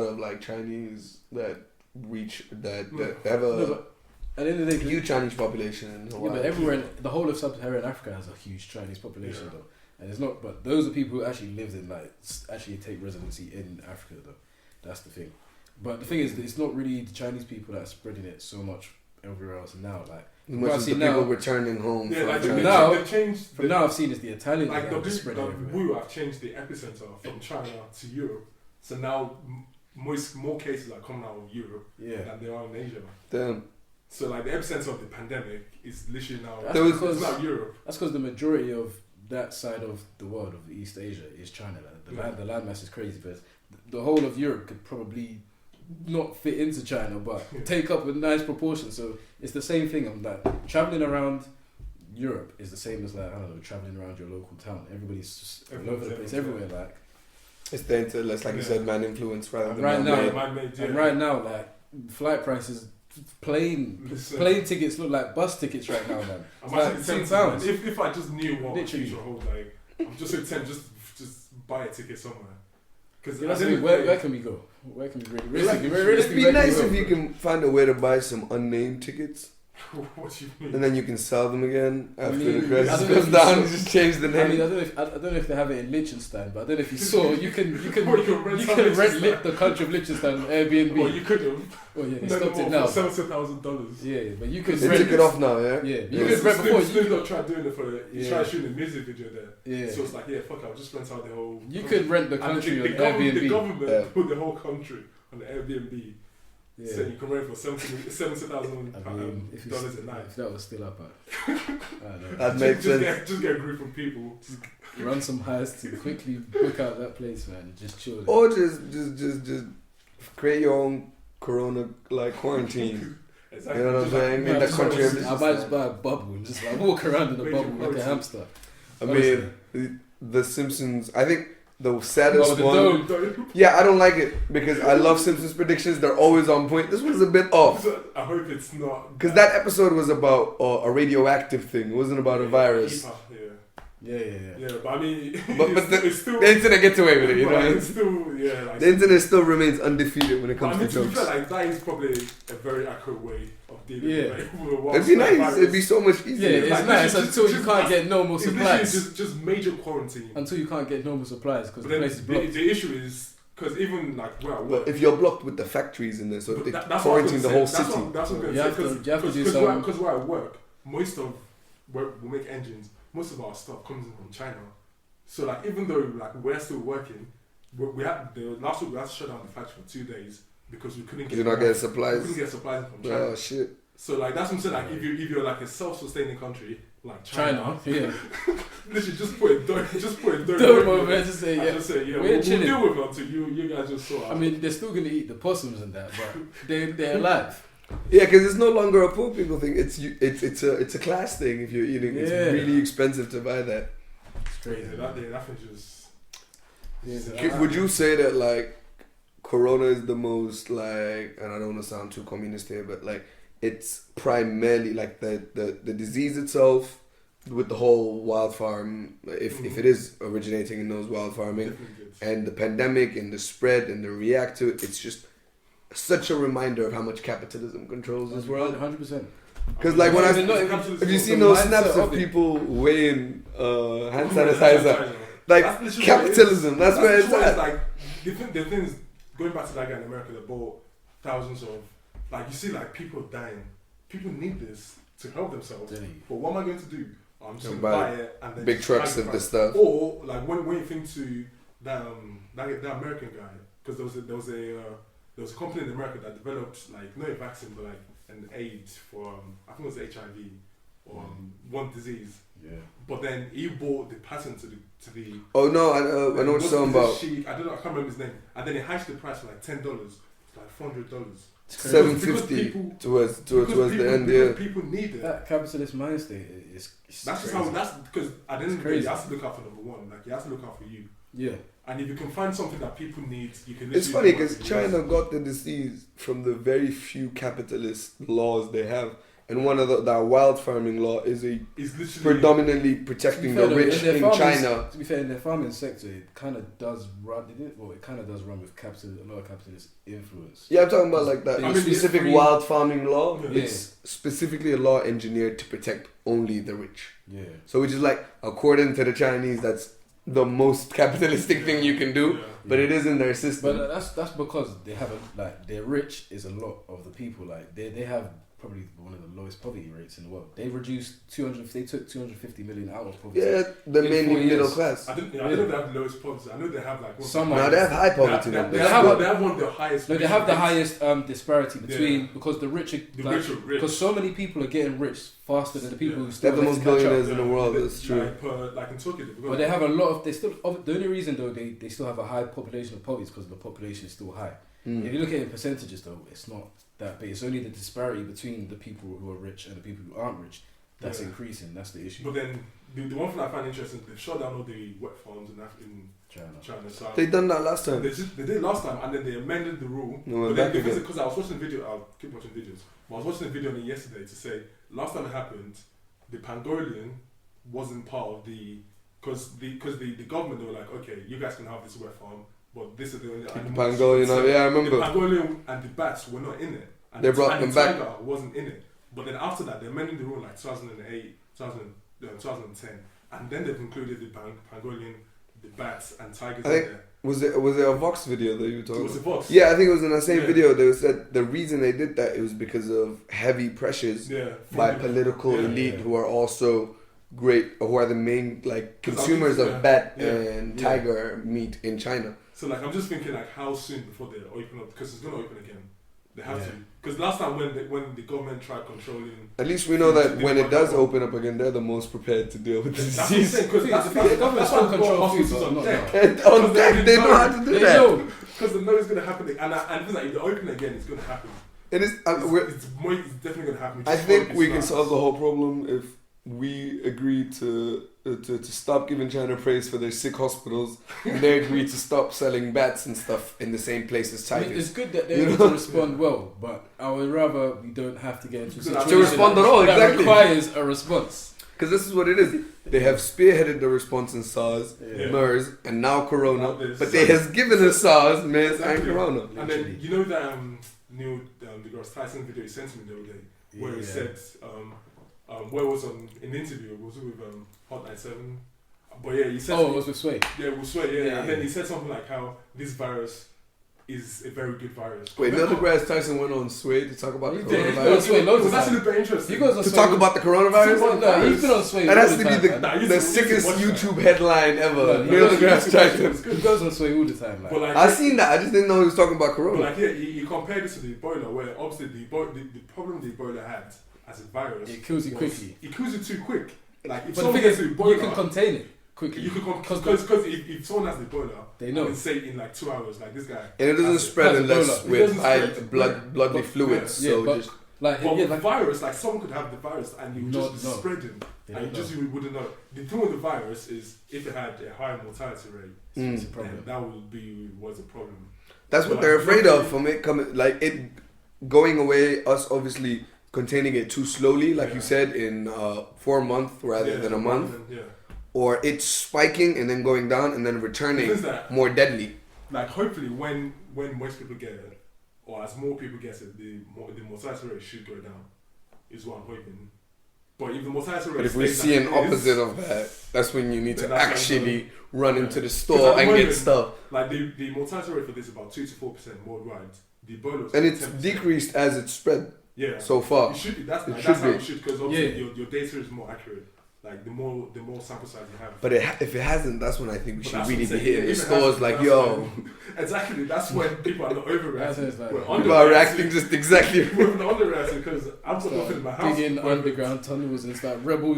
of like Chinese that reach that have at the end of the day, huge Chinese population in Hawaii. Yeah, but everywhere, the whole of sub-Saharan Africa has a huge Chinese population though. And it's not, but those are people who actually lived in actually take residency in Africa though. That's the thing. But the thing is, it's not really the Chinese people that are spreading it so much everywhere else now. Like much as the people returning home. Yeah, like now I've seen is the Italians like that are spreading everywhere. Wu have changed the epicenter from China to Europe. So now more cases are coming out of Europe than they are in Asia. Damn. So like the epicenter of the pandemic is literally now. It's not Europe. That's because the majority of that side of the world of East Asia is China. The landmass is crazy, but the whole of Europe could probably not fit into China, but take up a nice proportion. So it's the same thing. I'm like traveling around Europe is the same as like I don't know traveling around your local town. Everybody's just all over the place, everywhere. Like it's dangerous, like you said, man influence rather than right now, like flight prices. Plane tickets look like bus tickets right now, man. I'm actually £10. If I just knew what future hold, like I'm just so tempted just buy a ticket somewhere. Because where can we go? Where can we realistically? It'd be nice if you can find a way to buy some unnamed tickets. What do you mean? And then you can sell them again after the crisis goes down and just change the name. I mean, I don't know if they have it in Liechtenstein, but I don't know if you saw. You can rent the country of Liechtenstein on Airbnb. Well, you could have. Oh yeah, they stopped it now. $70,000. Yeah, but you could. They took it off now, yeah. Yeah, you could rent before. Snoop Dogg tried doing it for. He tried shooting a music video there. Yeah. So it's like, fuck it, I'll just rent out the whole. You could rent the country on Airbnb. The government put the whole country on the Airbnb. Yeah. So you can rent for $70,000 a night. If that was still up at, I don't know. That makes sense. Just get a group of people. Just run some highs to quickly book out that place, man. And just chill. Or just create your own corona like quarantine. Exactly. You know what I'm saying? In the country of I might just buy a bubble and just like walk around in a bubble like a hamster. I mean, The Simpsons. I think the saddest the one. Dome. Yeah, I don't like it because I love Simpsons predictions. They're always on point. This was a bit off. I hope it's not. Because that episode was about a radioactive thing. It wasn't about a virus. Yeah, but I mean, But it's still the internet gets away with it, you know. It's still, like, the internet still remains undefeated when it comes to to jokes. be fair, like that is probably a very accurate way of dealing with It'd be nice. It'd be so much easier. Yeah, it's nice until you can't get normal supplies. Just major quarantine. Until you can't get normal supplies because the place is blocked. The issue is because even like where I work, if you're blocked with the factories in there, so they quarantine the whole city. That's what I'm going to say. Because where I work, most of where we make engines, most of our stuff comes in from China. So like even though like we're still working, last week we had to shut down the factory for 2 days because we couldn't get. You're not getting supplies. We couldn't get supplies from China. Oh shit. So like that's what I'm saying. Like if you're like a self-sustaining country like China, literally just put a dome over there to say we'll deal with it until you guys just sort out. I mean, they're still gonna eat the possums and that, but they're alive. Yeah, because it's no longer a poor people thing. It's a class thing. If you're eating, it's really expensive to buy that. It's crazy. That thing just. Would you say that like Corona is the most like, and I don't want to sound too communist here, but like it's primarily like the disease itself with the whole wild farm, if it is originating in those wild farming, and the pandemic and the spread and the react to it, it's just such a reminder of how much capitalism controls this world. 100%. Because like when have you seen those snaps of people weighing hand sanitizer? Like capitalism, that's where it's at. Like the thing is, going back to that guy in America that bought thousands of, like you see like people dying. People need this to help themselves. But what am I going to do? I'm just going to buy it and then big trucks of the stuff. Or like when you think to that American guy, because there was a company in America that developed like not a vaccine but like an aid for I think it was HIV or one disease. Yeah. But then he bought the patent to the. Oh no! I know what you're talking about. I don't know. I can't remember his name. And then he hashed the price for like $10. It's like $400. $750 towards the end. Yeah. People need it. That capitalist mind state is. That's just how. That's because at the end of the day, you have to look out for number one. Like you have to look out for you. Yeah. And if you can find something that people need, you can. It's funny because China got the disease from the very few capitalist laws they have. And one of that wild farming law is predominantly protecting the rich in China. To be fair, in the farming sector, it kind of does run. It kind of does run with a lot of capitalist influence. Yeah, I'm talking about like that specific wild farming law. Yeah. It's specifically a law engineered to protect only the rich. Yeah. So which is like, according to the Chinese, that's the most capitalistic thing you can do. Yeah. But it is in their system. But that's because they have they're rich is a lot of the people. Like they have probably one of the lowest poverty rates in the world. They took 250 million out of poverty. Yeah, the mainly middle class. I don't know if they have the lowest poverty. I know they have like they have high poverty. They have one of the highest. No, they have the highest disparity between because the rich are rich. Because so many people are getting rich faster than the people who still. They're the most billionaires in the world. That's true. Like in Tokyo, but they have a lot of. The only reason though they still have a high population of poverty is because the population is still high. If you look at it in percentages though, it's not that big. It's only the disparity between the people who are rich and the people who aren't rich that's increasing. That's the issue. But then the one thing I find interesting, they've shut down all the wet farms in China. So they done that last time. They did last time, and then they amended the rule. Because I was watching the video, I'll keep watching videos. But I was watching the video on it yesterday to say last time it happened, the pangolin wasn't part of because the government, they were like, okay, you guys can have this wet farm. But this is the only animals. Pangolin, I remember. The pangolin and the bats were not in it. And they brought them back. The tiger wasn't in it. But then after that, they amended the rule like 2008, 2010. And then they've included the pangolin, the bats and tigers in there. Was it a Vox video that you were talking about? It was a Vox. Yeah, I think it was in the same video. They said the reason they did that, it was because of heavy pressures by political elite who are also who are the main consumers of bat and tiger meat in China. So I'm just thinking how soon before they open up, because it's going to open again. They have to. Because last time when the government tried controlling... At least we know that when it does open up again, they're the most prepared to deal with the disease. That's the government still control hospitals on deck. On deck, they know how to do that. Because they know it's going to happen. And if they open again, it's going to happen. it's definitely gonna happen. I think we can solve the whole problem if we agree to stop giving China praise for their sick hospitals, and they agree to stop selling bats and stuff in the same place as tigers. I mean, it's good that they need to respond well, but I would rather we don't have to get into a situation to respond at all. that Exactly requires a response. Because this is what it is. They have spearheaded the response in SARS, MERS, and now Corona. But they has given us SARS, MERS, and Corona. And then you know that Neil deGrasse Tyson video he sent to me the other day, where he said, where it was on an interview, it was with Hot 97. But yeah, he said. Oh, it was with Sway. Yeah, with Sway. Yeah. And then he said something like how this virus is a very good virus. Wait, Neil deGrasse Tyson went on Sway to talk about the coronavirus. coronavirus. It was actually very interesting. To talk about the coronavirus? No, he's been on Sway. That has to be the sickest YouTube headline ever. Neil deGrasse Tyson. He goes on Sway all the time. Like. I seen that. I just didn't know he was talking about Corona. But like, yeah, he compared it to the Ebola, where obviously the problem the Ebola had as a virus, it kills you quickly. It kills you too quick. Like if but someone gets Ebola, you can contain it quickly. You can because if someone has the Ebola, they know. I can say in like 2 hours, like this guy. And it doesn't spread unless with bloody fluids. So but the virus, like someone could have the virus and you just be spreading, and you wouldn't know. The thing with the virus is if it had a high mortality rate, it's a problem. That was a problem. That's what they're afraid of from it coming, like it going away. Us obviously containing it too slowly, like you said, in 4 months rather than a month. Or it's spiking and then going down and then returning more deadly. Like hopefully when most people get it, or as more people get it, the mortality rate should go down, is what I'm hoping. But if the mortality rate, but if we see an opposite of that, that's when you need to actually run into the store and get stuff. Like the mortality rate for this is about 2 to 4% worldwide. The Ebola, and it's 10%. Decreased as it spread. Yeah, so far it should be. That's how it should, because obviously your data is more accurate. Like the more sample size you have. But if it hasn't, that's when I think we should really be hitting the stores like, yo. Exactly, that's when people are not overreacting. People are reacting just exactly. We're not underreacting because I'm got nothing in my house. Digging underground tunnels and stuff, rebel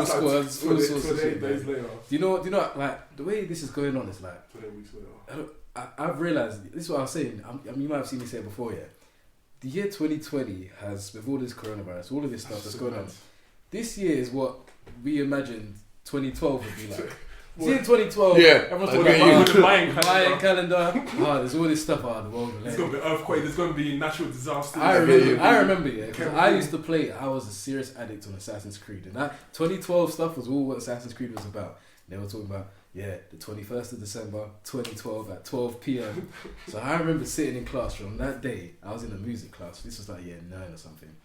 squads, all sorts of shit. Days later. Do you know, like the way this is going on is like. 28 weeks later. I've realized this is what I was saying. I mean, you might have seen me say it before, yeah. The year 2020 has, with all this coronavirus, all of this stuff that's going on. This year is what we imagined 2012 would be like. See, in 2012, everyone's talking about the Mayan calendar. There's all this stuff out of the world. There's going to be earthquake, there's going to be natural disasters. I remember, because I used to play, I was a serious addict on Assassin's Creed. And that 2012 stuff was all what Assassin's Creed was about. They were talking about, the 21st of December, 2012 at 12 p.m. So I remember sitting in classroom that day. I was in a music class. This was like year 9 or something.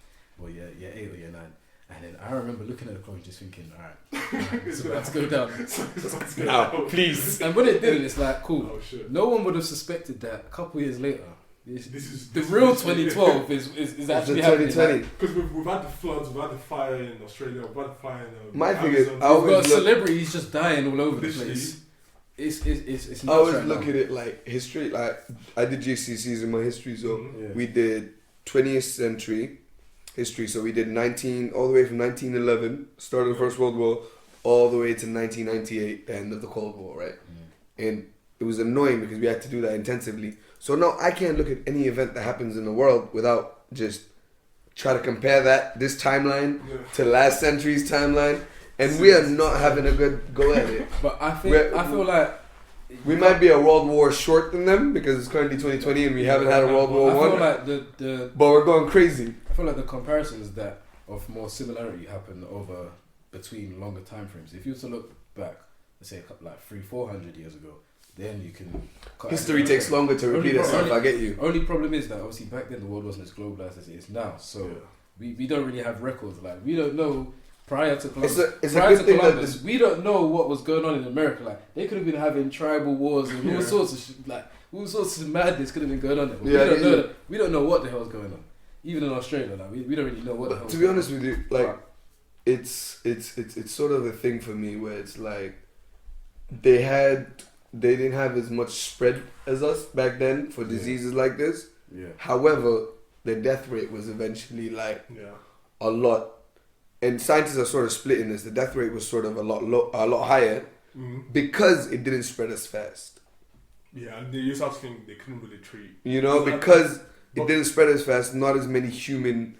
Or year 8 or year 9. And then I remember looking at the clock and just thinking, alright, it's about to go down. Now, please. And when it did, it's like, cool. Oh, shit. No one would have suspected that a couple years later. This is the real 2012 is actually happening. Because we've had the floods, we've had the fire in Australia, we've had the fire in my thing is, we've got celebrities just dying all over the place. It's I always look at it like history. Like I did GCSEs in my history, so we did 20th century history. So we did 19 all the way from 1911, start of the First World War, all the way to 1998, the end of the Cold War, right? And it was annoying because we had to do that intensively. So no, I can't look at any event that happens in the world without just try to compare this timeline to last century's timeline, and we are not having a good go at it. But I feel like we might be a world war short than them because it's currently 2020 and we haven't had a World War One. I feel like but we're going crazy. I feel like the comparisons that of more similarity happen over between longer time frames. If you were to look back, let's say like 300-400 years ago. Then you can... History takes longer to repeat itself, I get you. Only problem is that obviously back then the world wasn't as globalized as it is now. So we don't really have records. Like we don't know prior to Columbus, we don't know what was going on in America. Like they could have been having tribal wars and all sorts of shit, like all sorts of madness could have been going on there. We don't know what the hell is going on. Even in Australia, like we don't really know what the hell. To be honest with you, like it's sort of a thing for me where it's like they didn't have as much spread as us back then for diseases like this. Yeah. However, the death rate was eventually like a lot, and scientists are sort of splitting this. The death rate was sort of a lot higher because it didn't spread as fast. Yeah, and they used to think they couldn't really treat. You know, because it didn't spread as fast. Not as many human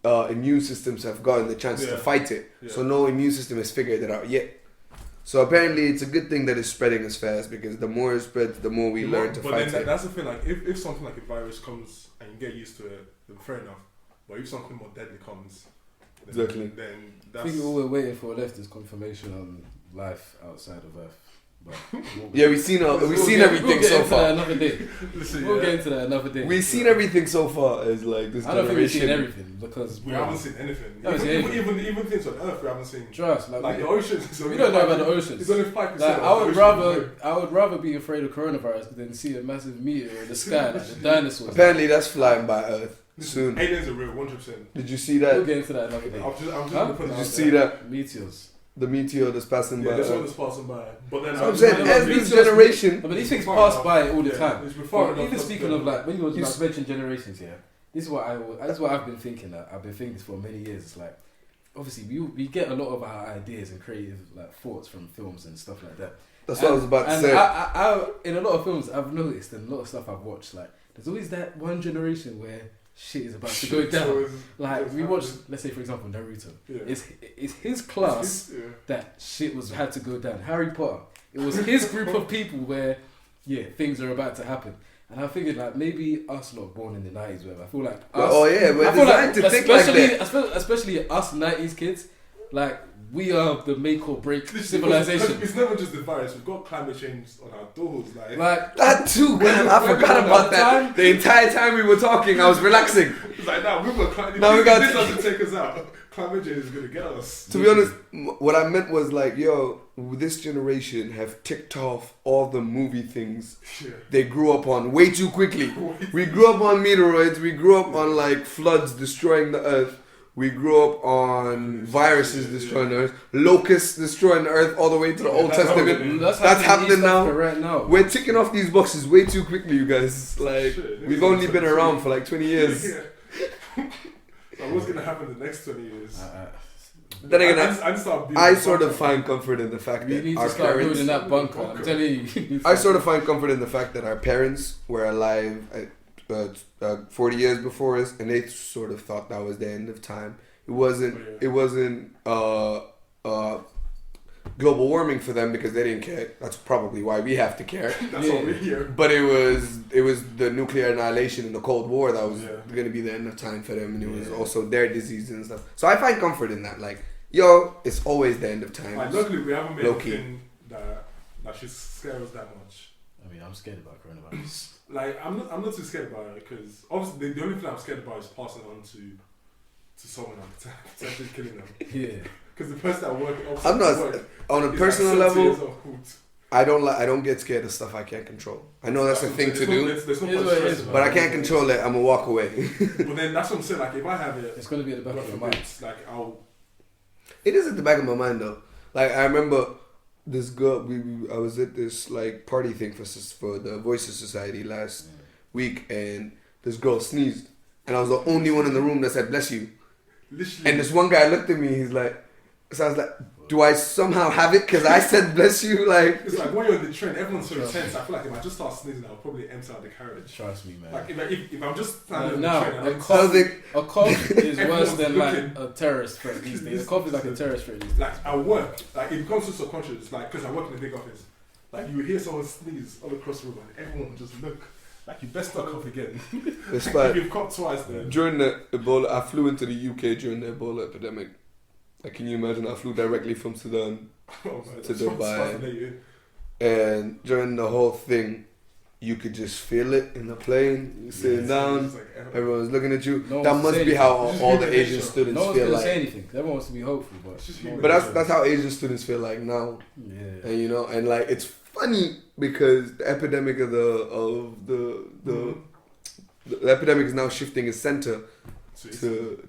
immune systems have gotten the chance to fight it. So no immune system has figured it out yet. So apparently it's a good thing that it's spreading as fast, because the more it spreads, the more we learn to fight it. That's the thing, like if something like a virus comes and you get used to it, then fair enough. But if something more deadly comes, then that's... I think all we're waiting for left is confirmation on life outside of Earth. But we've seen everything so far. Another day. We'll get into that another day. We've seen everything so far as like this. I don't think we've seen everything, because we haven't seen anything. Even things on Earth we haven't seen. Trust, like the oceans. We don't know about the oceans. It's only 5%. Like, I would rather be afraid of coronavirus than see a massive meteor in the sky like the dinosaurs. Apparently, that's flying by Earth soon. Aliens are real, 100%. Did you see that? We'll get into that another day. Did you see that? Meteors. The meteor that's passing by. This one is passing by. But then I'm saying, as this generation... But these things pass by all the time. Even speaking of, like, when you mention generations, this is what I've been thinking. I've been thinking this for many years. It's like, obviously, we get a lot of our ideas and creative like thoughts from films and stuff like that. That's what I was about to say. I, in a lot of films, I've noticed, and a lot of stuff I've watched, like, there's always that one generation where shit is about to go down. Like, we watched, let's say for example, Naruto. It's his class that shit had to go down. Harry Potter, it was his group of people where things are about to happen. And I figured, like, maybe us lot born in the 90s, whatever. I feel like us, we're designed to think like that. Especially us 90s kids, like, we are the make or break civilization. It's never just the virus. We've got climate change on our doors. Like that too. I forgot about that. The entire time we were talking, I was relaxing. It's like, now we got this doesn't take us out. Climate change is gonna get us. To be honest, what I meant was like, this generation have ticked off all the movie things they grew up on way too quickly. We grew up on meteoroids. We grew up on like floods destroying the earth. We grew up on viruses destroying the earth, locusts destroying the earth, all the way to the Old Testament. That's happening now. Right now. We're ticking off these boxes way too quickly, you guys. Like, we've only been around for like 20 years. So what's gonna happen the next 20 years? Then again, I sort of find comfort in the fact that need our to start parents. Building that bunker. I'm telling you. I sort of find comfort in the fact that our parents were alive 40 years before us, and they sort of thought that was the end of time. It wasn't global warming for them because they didn't care. That's probably why we have to care. That's what we hear. But it was the nuclear annihilation in the Cold War that was going to be the end of time for them, and it was also their disease and stuff. So I find comfort in that. Like, it's always the end of time. Like, luckily we haven't made anything that should scare us that much. I mean, I'm scared about coronavirus. Like, I'm not too scared about it, because obviously the only thing I'm scared about is passing on to someone and potentially killing them. Yeah. Because the person that work, I'm not on a personal level. I don't get scared of stuff I can't control. I know that's a thing to do, but I can't control it. I'm gonna walk away. But then that's what I'm saying. Like, if I have it, it's gonna be at the back of your mind. Like, It is at the back of my mind though. Like, I remember this girl. I was at this like party thing for the Voices Society last week, and this girl sneezed, and I was the only one in the room that said "bless you." Literally. And this one guy looked at me. He's like, so I was like, do I somehow have it because I said bless you? Like, it's like when you're on the train, everyone's so intense. I feel like if I just start sneezing, I'll probably empty out the carriage. Trust me, man. Like, if I'm just standing on the train, a cough is worse than like a terrorist threat these days. A cough is like a terrorist threat these days. Like, I work, like, it becomes so subconscious, like, because I work in a big office. Like, you hear someone sneeze all across the room and everyone will just look. Like, you best not cough again. If you've coughed twice then. During the Ebola, I flew into the UK during the Ebola epidemic. Like, can you imagine? I flew directly from Sudan to Dubai. And during the whole thing, you could just feel it in the plane. You're sitting down, like everyone's looking at you. That must be how all the Asian students feel like. No one's gonna say anything. Everyone wants to be hopeful, but that's how Asian students feel like now. Yeah. And and like, it's funny because the epidemic of the epidemic is now shifting its center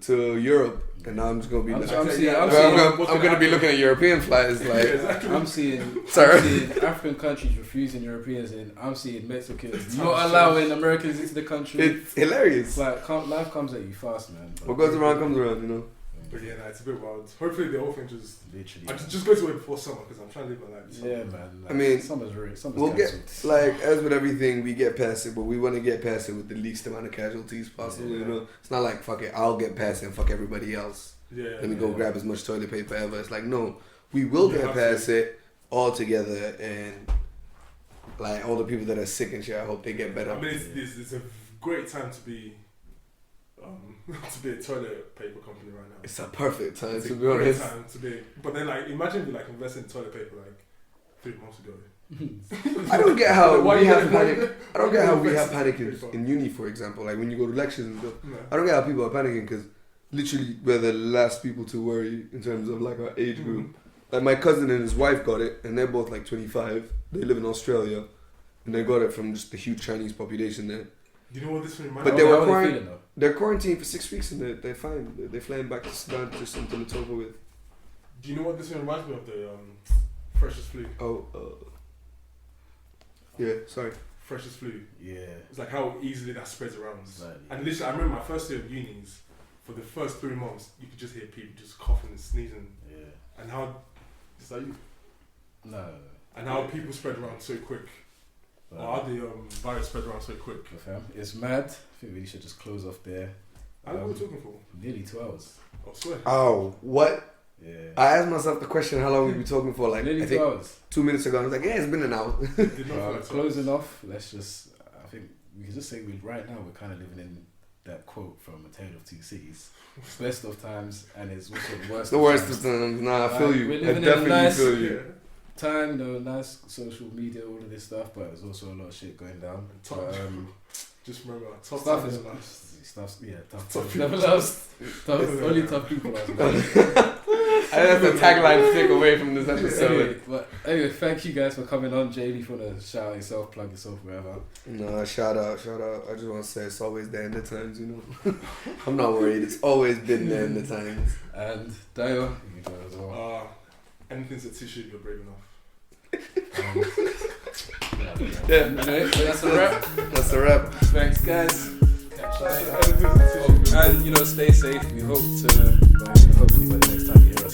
to Europe, and now I'm just gonna be. I'm gonna be looking at European flights like. I'm seeing African countries refusing Europeans, and I'm seeing Mexicans not allowing Americans into the country. It's hilarious. Like, life comes at you fast, man. What goes around comes around, But yeah, nah, it's a bit wild. Hopefully the whole thing just literally. I just goes away before summer because I'm trying to live my life. Yeah, man. Like, I mean, summer's we'll cancelled. get like as with everything, we get past it, but we want to get past it with the least amount of casualties possible. Yeah. You know, it's not like fuck it, I'll get past it and fuck everybody else. Yeah. Let me go grab as much toilet paper ever. It's like no, we will get past it all together, and like all the people that are sick and shit, I hope they get better. I mean, it's a great time to be a toilet paper company right now. It's a perfect time It's to a be great honest. time to be. But then, like, imagine you like investing in toilet paper like 3 months ago. I don't get how Why we you have gotta- panic. I don't get how we have invest panic in in, paper? in uni, for example. Like when you go to lectures and stuff. No. I don't get how people are panicking because literally we're the last people to worry in terms of like our age group. Like my cousin and his wife got it, and they're both like 25. They live in Australia, and they got it from just the huge Chinese population there. You know what this reminds But me they of? were they're quarantined for 6 weeks, and they're fine. They're flying back to Sudan just until it's over with. Do you know what this reminds me of? The freshest flu. Oh, yeah. Sorry. Freshest flu. Yeah. It's like how easily that spreads around. Exactly. And literally, I remember my first year of unis. For the first 3 months, you could just hear people just coughing and sneezing. Yeah. And how is that you? No. And how people spread around so quick. Or how the virus spread around so quick. Fam, it's mad. I think we should just close off there. How long are we talking for? Nearly 2 hours. I swear. Oh, what? Yeah. I asked myself the question, how long we be talking for? Like, Nearly I 2 think hours. 2 minutes ago. I was like, yeah, it's been an hour. Did not feel like Closing off, let's just, I think we can just say right now we're kind of living in that quote from A Tale of Two Cities. Best of times, and it's also the worst. The worst of times. Nah, I feel you. We're I living in a definitely nice feel you. time, nice social media, all of this stuff, but there's also a lot of shit going down. But, just remember, tough stuff times is in life. stuff. Yeah, tough. Tough Never people. lost. Only tough people. I think that's the tagline to take away from this episode. Anyway, thank you guys for coming on. Jamie, if you want to shout out yourself, plug yourself, wherever. No, shout out. I just want to say it's always there in the times, you know. I'm not worried. It's always been there in the times. And Dayo, you can go as well. Anything's a tissue if you're brave enough. Yeah. Anyway, that's a wrap. That's a wrap. Thanks, guys. Catch you later. Anything's a tissue if you're brave enough. And stay safe. We hope to hopefully by the next time you hear us.